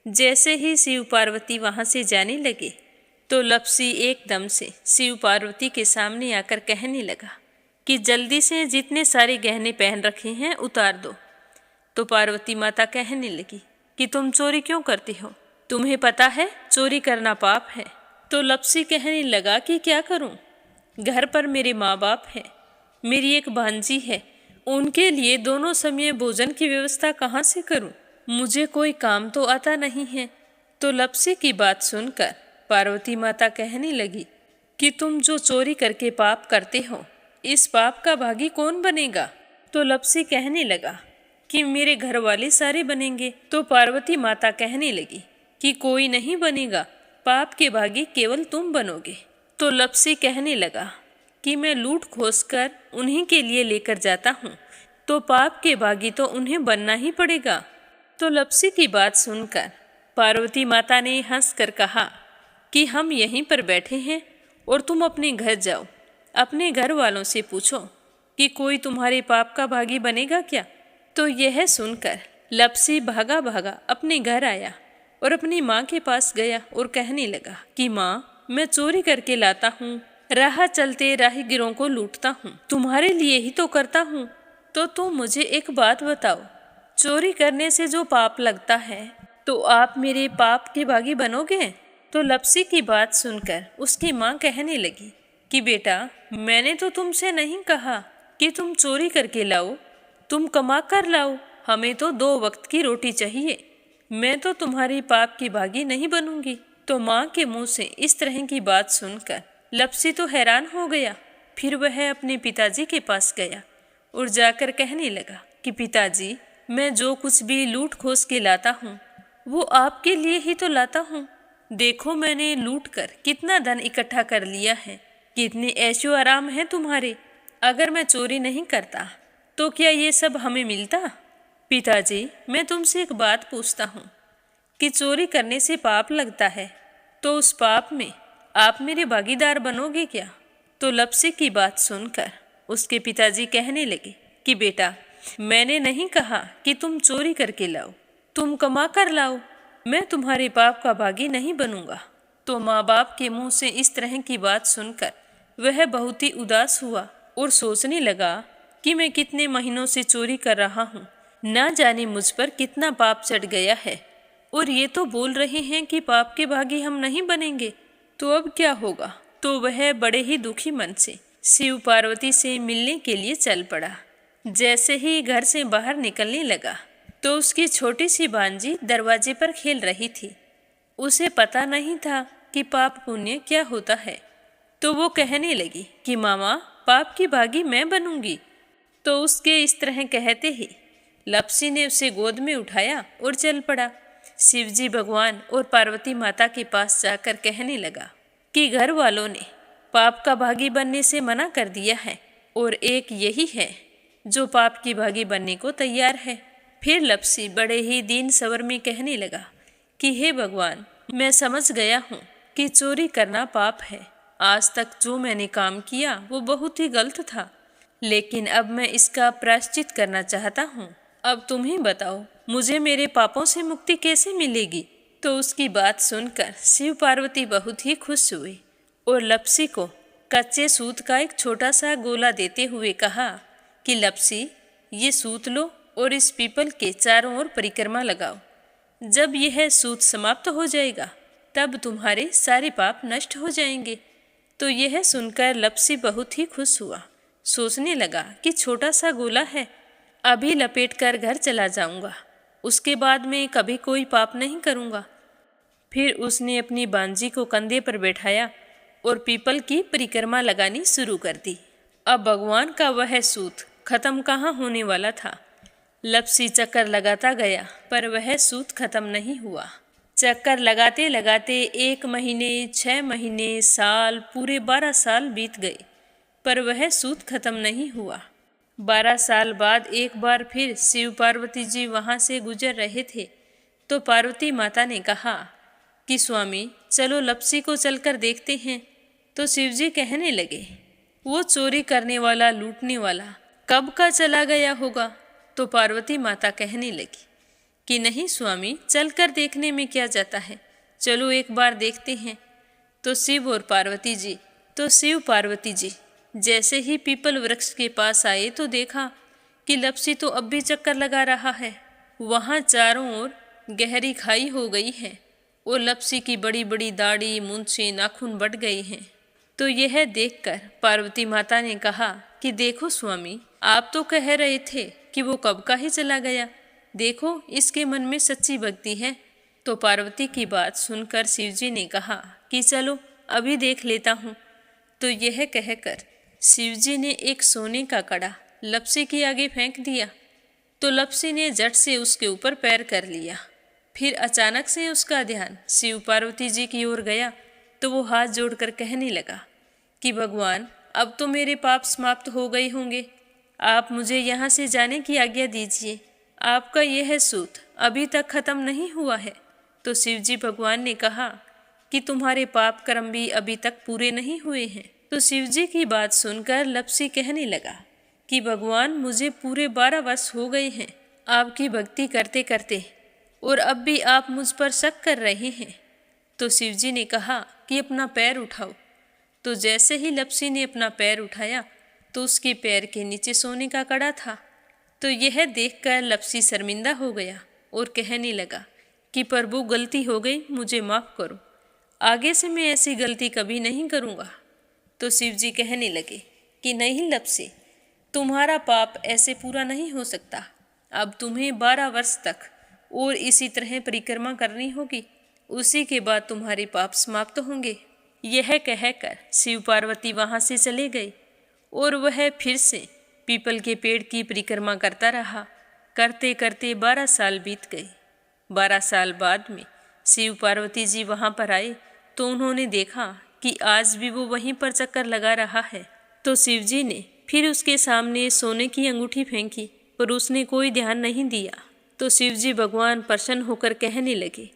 जैसे ही शिव पार्वती वहाँ से जाने लगे तो लपसी एकदम से शिव पार्वती के सामने आकर कहने लगा कि जल्दी से जितने सारे गहने पहन रखे हैं उतार दो। तो पार्वती माता कहने लगी कि तुम चोरी क्यों करती हो, तुम्हें पता है चोरी करना पाप है। तो लपसी कहने लगा कि क्या करूं, घर पर मेरे माँ बाप हैं, मेरी एक भांजी है, उनके लिए दोनों समय भोजन की व्यवस्था कहाँ से करूं, मुझे कोई काम तो आता नहीं है। तो लपसी की बात सुनकर पार्वती माता कहने लगी कि तुम जो चोरी करके पाप करते हो, इस पाप का भागी कौन बनेगा। तो लपसी कहने लगा कि मेरे घर वाले सारे बनेंगे। तो पार्वती माता कहने लगी कि कोई नहीं बनेगा, पाप के भागी केवल तुम बनोगे। तो लपसी कहने लगा कि मैं लूट खोस कर उन्हीं के लिए लेकर जाता हूँ, तो पाप के भागी तो उन्हें बनना ही पड़ेगा। तो लपसी की बात सुनकर पार्वती माता ने हंसकर कहा कि हम यहीं पर बैठे हैं और तुम अपने घर जाओ, अपने घर वालों से पूछो कि कोई तुम्हारे पाप का भागी बनेगा क्या। तो यह सुनकर लपसी भागा भागा अपने घर आया और अपनी माँ के पास गया और कहने लगा कि माँ, मैं चोरी करके लाता हूँ, राह चलते राहगीरों को लूटता हूँ, तुम्हारे लिए ही तो करता हूँ। तो तुम मुझे एक बात बताओ, चोरी करने से जो पाप लगता है तो आप मेरे पाप के भागी बनोगे। तो लपसी की बात सुनकर उसकी माँ कहने लगी कि बेटा, मैंने तो तुमसे नहीं कहा कि तुम चोरी करके लाओ, तुम कमा कर लाओ, हमें तो 2 वक्त की रोटी चाहिए, मैं तो तुम्हारी पाप की भागी नहीं बनूंगी। तो माँ के मुंह से इस तरह की बात सुनकर लपसी तो हैरान हो गया। फिर वह अपने पिताजी के पास गया और जाकर कहने लगा कि पिताजी, मैं जो कुछ भी लूट खोस के लाता हूँ वो आपके लिए ही तो लाता हूँ। देखो, मैंने लूट कर कितना धन इकट्ठा कर लिया है, कितने ऐशो आराम है तुम्हारे। अगर मैं चोरी नहीं करता तो क्या ये सब हमें मिलता। पिताजी, मैं तुमसे एक बात पूछता हूँ कि चोरी करने से पाप लगता है, तो उस पाप में आप मेरे भागीदार बनोगे क्या। तो लपसी की बात सुनकर उसके पिताजी कहने लगे कि बेटा, मैंने नहीं कहा कि तुम चोरी करके लाओ, तुम कमा कर लाओ, मैं तुम्हारे पाप का भागी नहीं बनूंगा। तो माँ बाप के मुंह से इस तरह की बात सुनकर वह बहुत ही उदास हुआ और सोचने लगा कि मैं कितने महीनों से चोरी कर रहा हूँ, ना जाने मुझ पर कितना पाप चढ़ गया है, और ये तो बोल रहे हैं कि पाप के भागी हम नहीं बनेंगे, तो अब क्या होगा। तो वह बड़े ही दुखी मन से शिव पार्वती से मिलने के लिए चल पड़ा। जैसे ही घर से बाहर निकलने लगा तो उसकी छोटी सी भांजी दरवाजे पर खेल रही थी। उसे पता नहीं था कि पाप पुण्य क्या होता है। तो वो कहने लगी कि मामा, पाप की भागी मैं बनूंगी। तो उसके इस तरह कहते ही लपसी ने उसे गोद में उठाया और चल पड़ा। शिवजी भगवान और पार्वती माता के पास जाकर कहने लगा कि घर वालों ने पाप का भागी बनने से मना कर दिया है, और एक यही है जो पाप की भागी बनने को तैयार है। फिर लप्सी बड़े ही दीन स्वर में कहने लगा कि हे भगवान, मैं समझ गया हूँ कि चोरी करना पाप है। आज तक जो मैंने काम किया वो बहुत ही गलत था, लेकिन अब मैं इसका प्रायश्चित करना चाहता हूँ। अब तुम ही बताओ, मुझे मेरे पापों से मुक्ति कैसे मिलेगी? तो उसकी बात सुनकर शिव पार्वती बहुत ही खुश हुए और लप्सी को कच्चे सूत का एक छोटा सा गोला देते हुए कहा कि लप्सी, ये सूत लो और इस पीपल के चारों ओर परिक्रमा लगाओ। जब यह सूत समाप्त हो जाएगा तब तुम्हारे सारे पाप नष्ट हो जाएंगे। तो यह सुनकर लप्सी बहुत ही खुश हुआ। सोचने लगा कि छोटा सा गोला है, अभी लपेट कर घर चला जाऊंगा, उसके बाद में कभी कोई पाप नहीं करूंगा। फिर उसने अपनी बांजी को कंधे पर बैठाया और पीपल की परिक्रमा लगानी शुरू कर दी। अब भगवान का वह सूत खत्म कहाँ होने वाला था। लप्सी चक्कर लगाता गया पर वह सूत खत्म नहीं हुआ। चक्कर लगाते लगाते 1 महीने, 6 महीने, साल, पूरे 12 साल बीत गए पर वह सूत खत्म नहीं हुआ। 12 साल बाद एक बार फिर शिव पार्वती जी वहाँ से गुजर रहे थे तो पार्वती माता ने कहा कि स्वामी, चलो लप्सी को चलकर देखते हैं। तो शिवजी कहने लगे, वो चोरी करने वाला, लूटने वाला कब का चला गया होगा? तो पार्वती माता कहने लगी कि नहीं स्वामी, चलकर देखने में क्या जाता है, चलो एक बार देखते हैं। तो शिव पार्वती जी जैसे ही पीपल वृक्ष के पास आए तो देखा कि लप्सी तो अब भी चक्कर लगा रहा है। वहाँ चारों ओर गहरी खाई हो गई है और लप्सी की बड़ी बड़ी दाढ़ी, मूंछें, नाखून बढ़ गए हैं। तो यह देखकर पार्वती माता ने कहा कि देखो स्वामी, आप तो कह रहे थे कि वो कब का ही चला गया, देखो इसके मन में सच्ची भक्ति है। तो पार्वती की बात सुनकर शिवजी ने कहा कि चलो अभी देख लेता हूँ। तो यह कहकर शिवजी ने एक सोने का कड़ा लप्सी के आगे फेंक दिया। तो लप्सी ने झट से उसके ऊपर पैर कर लिया। फिर अचानक से उसका ध्यान शिव पार्वती जी की ओर गया तो वो हाथ जोड़कर कहने लगा कि भगवान, अब तो मेरे पाप समाप्त हो गए होंगे, आप मुझे यहाँ से जाने की आज्ञा दीजिए। आपका यह सूत अभी तक खत्म नहीं हुआ है। तो शिवजी भगवान ने कहा कि तुम्हारे पाप कर्म भी अभी तक पूरे नहीं हुए हैं। तो शिवजी की बात सुनकर लप्सी कहने लगा कि भगवान, मुझे पूरे 12 वर्ष हो गए हैं आपकी भक्ति करते करते, और अब भी आप मुझ पर शक कर रहे हैं। तो शिवजी ने कहा कि अपना पैर उठाओ। तो जैसे ही लप्सी ने अपना पैर उठाया तो उसके पैर के नीचे सोने का कड़ा था। तो यह देखकर लप्सी शर्मिंदा हो गया और कहने लगा कि प्रभु, गलती हो गई, मुझे माफ़ करो, आगे से मैं ऐसी गलती कभी नहीं करूँगा। तो शिवजी कहने लगे कि नहीं लप्सी, तुम्हारा पाप ऐसे पूरा नहीं हो सकता। अब तुम्हें 12 वर्ष तक और इसी तरह परिक्रमा करनी होगी, उसी के बाद तुम्हारे पाप समाप्त होंगे। यह कहकर शिव पार्वती वहाँ से चले गए और वह फिर से पीपल के पेड़ की परिक्रमा करता रहा। करते करते 12 साल बीत गए। 12 साल बाद में शिव पार्वती जी वहाँ पर आए तो उन्होंने देखा कि आज भी वो वहीं पर चक्कर लगा रहा है। तो शिवजी ने फिर उसके सामने सोने की अंगूठी फेंकी पर उसने कोई ध्यान नहीं दिया। तो शिवजी भगवान प्रसन्न होकर कहने लगे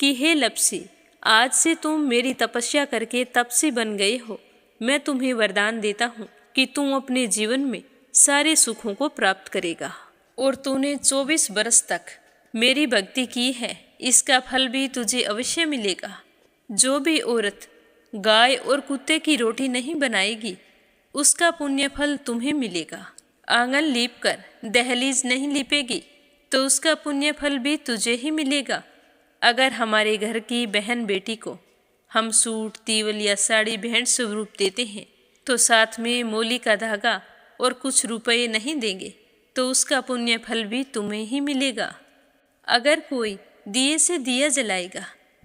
कि हे लप्सी, आज से तुम मेरी तपस्या करके तपसी बन गए हो। मैं तुम्हें वरदान देता हूँ कि तुम अपने जीवन में सारे सुखों को प्राप्त करेगा। और तूने 24 बरस तक मेरी भक्ति की है, इसका फल भी तुझे अवश्य मिलेगा। जो भी औरत गाय और कुत्ते की रोटी नहीं बनाएगी, उसका पुण्य फल तुम्हें मिलेगा। आंगन लीप कर दहलीज नहीं लीपेगी तो उसका पुण्य फल भी तुझे ही मिलेगा। अगर हमारे घर की बहन बेटी को हम सूट, तीवल या साड़ी भेंट स्वरूप देते हैं तो साथ में मोली का धागा और कुछ रुपये नहीं देंगे तो उसका पुण्य फल भी तुम्हें ही मिलेगा। अगर कोई दिए से दिया जलाएगा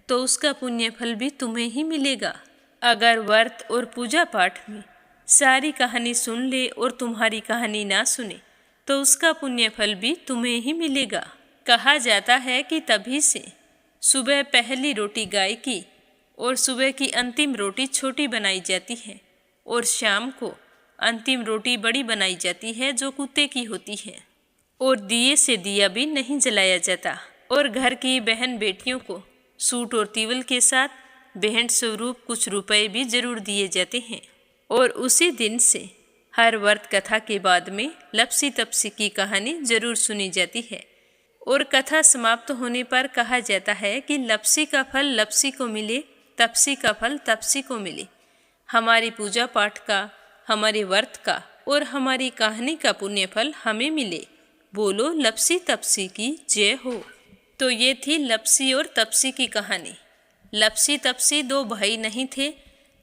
तो उसका पुण्य फल भी तुम्हें ही मिलेगा। अगर व्रत और पूजा पाठ में सारी कहानी सुन ले और तुम्हारी कहानी ना सुने तो उसका पुण्य फल भी तुम्हें ही मिलेगा। कहा जाता है कि तभी से सुबह पहली रोटी गाय की और सुबह की अंतिम रोटी छोटी बनाई जाती है और शाम को अंतिम रोटी बड़ी बनाई जाती है जो कुत्ते की होती है, और दिए से दिया भी नहीं जलाया जाता, और घर की बहन बेटियों को सूट और तीवल के साथ भेंट स्वरूप कुछ रुपए भी जरूर दिए जाते हैं। और उसी दिन से हर व्रत कथा के बाद में लपसी तपसी की कहानी जरूर सुनी जाती है, और कथा समाप्त होने पर कहा जाता है कि लपसी का फल लपसी को मिले, तपसी का फल तपसी को मिले। हमारी पूजा पाठ का, हमारे व्रत का और हमारी कहानी का पुण्य फल हमें मिले। बोलो लपसी तपसी की जय हो। तो ये थी लपसी और तपसी की कहानी। लपसी तपसी दो भाई नहीं थे,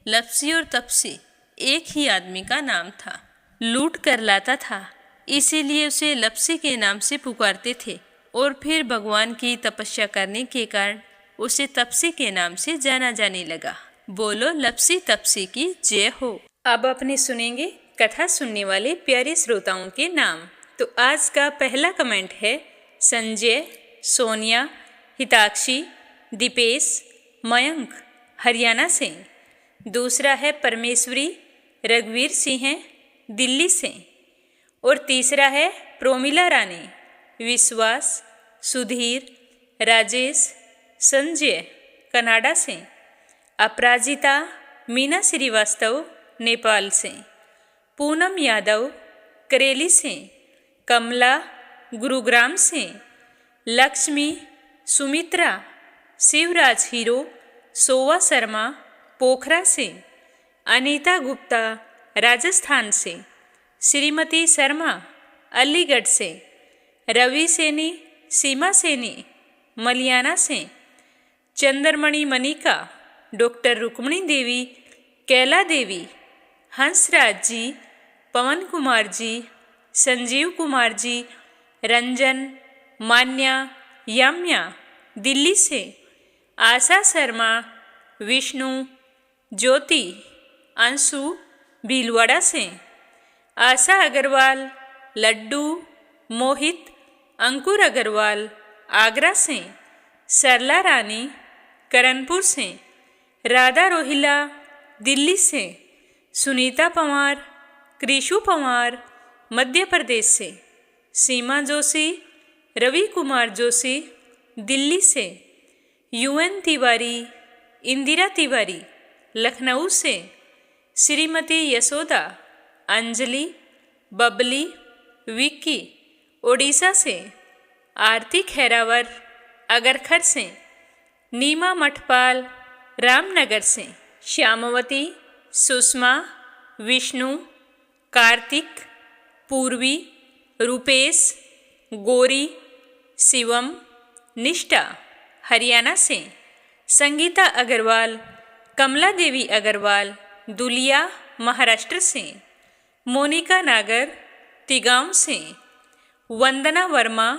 लपसी और तपसी एक ही आदमी का नाम था। लूट कर लाता था, इसीलिए उसे लपसी के नाम से पुकारते थे, और फिर भगवान की तपस्या करने के कारण उसे तपसी के नाम से जाना जाने लगा। बोलो लपसी तपसी की जय हो। अब अपने सुनेंगे कथा सुनने वाले प्यारे श्रोताओं के नाम। तो आज का पहला कमेंट है संजय, सोनिया, हिताक्षी, दीपेश, मयंक हरियाणा से। दूसरा है परमेश्वरी, रघुवीर सिंह दिल्ली से। और तीसरा है प्रोमिला रानी, विश्वास, सुधीर, राजेश, संजय कनाडा से। अपराजिता मीना श्रीवास्तव नेपाल से। पूनम यादव करेली से। कमला गुरुग्राम से। लक्ष्मी, सुमित्रा, शिवराज हीरो, सोवा शर्मा पोखरा से। अनीता गुप्ता राजस्थान से। श्रीमती शर्मा अलीगढ़ से। रवि सैनी, सीमा सैनी मलियाना से। चंद्रमणि मनिका, डॉक्टर रुक्मणी देवी, कैला देवी, हंसराज जी, पवन कुमार जी, संजीव कुमार जी, रंजन, मान्या, याम्या दिल्ली से। आशा शर्मा, विष्णु, ज्योति, अंशु भीलवाड़ा से। आशा अग्रवाल, लड्डू, मोहित, अंकुर अग्रवाल आगरा से। सरला रानी करणपुर से। राधा रोहिला दिल्ली से। सुनीता पंवार, कृषु पंवार मध्य प्रदेश से। सीमा जोशी, रवि कुमार जोशी दिल्ली से। यूएन तिवारी, इंदिरा तिवारी लखनऊ से। श्रीमती यशोदा, अंजलि, बबली, विक्की ओडिशा से। आरती खैरावर अगरखर से। नीमा मठपाल रामनगर से। श्यामवती, सुषमा, विष्णु, कार्तिक, पूर्वी, रूपेश, गौरी, शिवम, निष्ठा हरियाणा से। संगीता अग्रवाल, कमला देवी अग्रवाल दुलिया महाराष्ट्र से। मोनिका नागर तिगांव से। वंदना वर्मा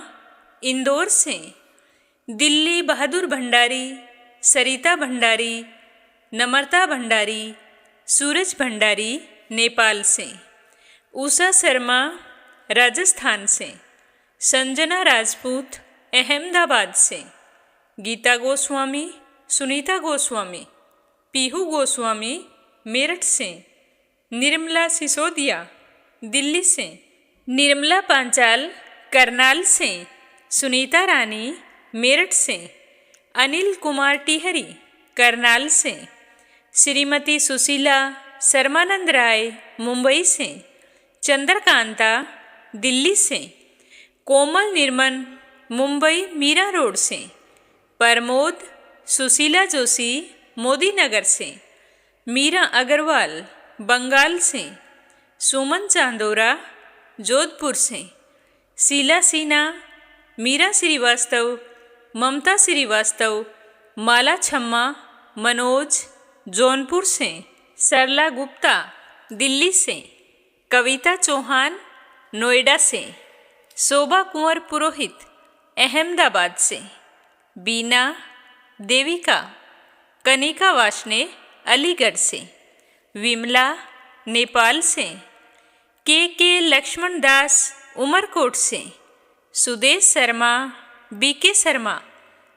इंदौर से। दिल्ली बहादुर भंडारी, सरिता भंडारी, नम्रता भंडारी, सूरज भंडारी नेपाल से। उषा शर्मा राजस्थान से। संजना राजपूत अहमदाबाद से। गीता गोस्वामी, सुनीता गोस्वामी, पीहू गोस्वामी मेरठ से। निर्मला सिसोदिया दिल्ली से। निर्मला पांचाल करनाल से। सुनीता रानी मेरठ से। अनिल कुमार टिहरी करनाल से। श्रीमती सुशीला शर्मानंद राय मुंबई से। चंद्रकांता दिल्ली से। कोमल निर्मन मुंबई मीरा रोड से। प्रमोद सुशीला जोशी मोदी नगर से। मीरा अग्रवाल बंगाल से। सुमन चांदोरा जोधपुर से। शीला सिन्हा, मीरा श्रीवास्तव, ममता श्रीवास्तव, माला छम्मा, मनोज जौनपुर से। सरला गुप्ता दिल्ली से। कविता चौहान नोएडा से। शोभा कुंवर पुरोहित अहमदाबाद से। बीना, देविका, कनिका वाशने अलीगढ़ से। विमला नेपाल से। के लक्ष्मण दास उमरकोट से। सुदेश शर्मा, बीके शर्मा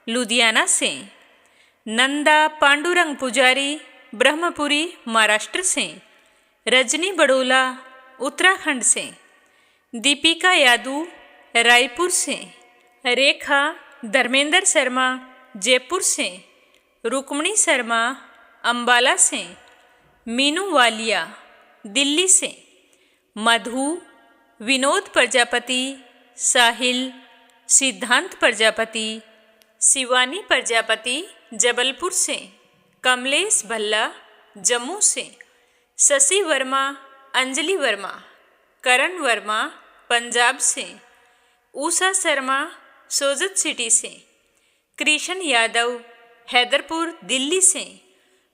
लुधियाना से। नंदा पांडुरंग पुजारी ब्रह्मपुरी महाराष्ट्र से। रजनी बड़ोला उत्तराखंड से, दीपिका यादव रायपुर से, रेखा धर्मेंद्र शर्मा जयपुर से, रुक्मणी शर्मा अंबाला से, मीनू वालिया दिल्ली से, मधु, विनोद प्रजापति, साहिल, सिद्धांत प्रजापति, शिवानी प्रजापति जबलपुर से, कमलेश भल्ला जम्मू से, शशि वर्मा, अंजलि वर्मा, करण वर्मा पंजाब से, उषा शर्मा सोजत सिटी से, कृष्ण यादव हैदरपुर दिल्ली से,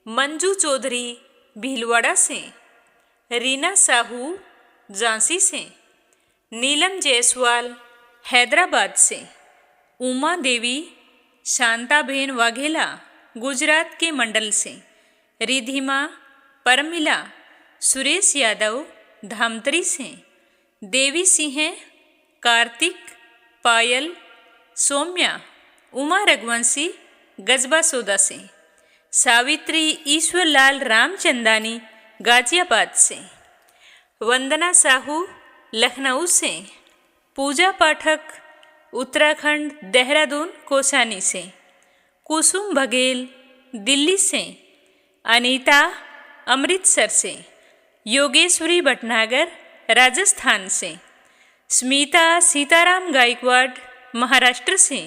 मंजू चौधरी भीलवाड़ा से, रीना साहू झांसी से, नीलम जायसवाल हैदराबाद से, उमा देवी शांताबेन वाघेला गुजरात के मंडल से, रिधिमा परमिला सुरेश यादव धामतरी से, देवी सिंह कार्तिक पायल सौम्या उमा रघुवंशी गजबा सौदा से, सावित्री ईश्वरलाल रामचंदानी गाजियाबाद से, वंदना साहू लखनऊ से, पूजा पाठक उत्तराखंड देहरादून कोसानी से, कुसुम बघेल दिल्ली से, अनीता अमृतसर से, योगेश्वरी भटनागर राजस्थान से, स्मिता सीताराम गायकवाड़ महाराष्ट्र से,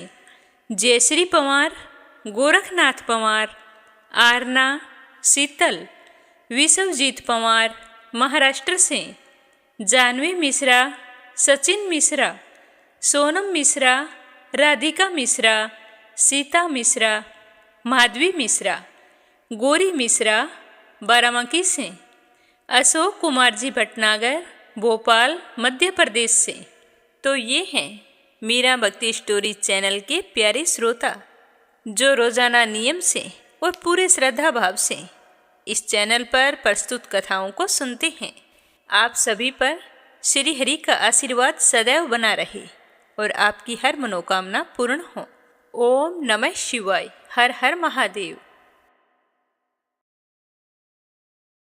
जयश्री पवार गोरखनाथ पवार, आरना शीतल विश्वजीत पवार महाराष्ट्र से, जानवी मिश्रा सचिन मिश्रा, सोनम मिश्रा, राधिका मिश्रा, सीता मिश्रा, माधवी मिश्रा, गौरी मिश्रा बाराबंकी से, अशोक कुमार जी भटनागर भोपाल मध्य प्रदेश से। तो ये हैं मीरा भक्ति स्टोरी चैनल के प्यारे श्रोता जो रोजाना नियम से और पूरे श्रद्धा भाव से इस चैनल पर प्रस्तुत कथाओं को सुनते हैं। आप सभी पर श्री हरि का आशीर्वाद सदैव बना रहे और आपकी हर मनोकामना पूर्ण हो। ओम नमः शिवाय। हर हर महादेव।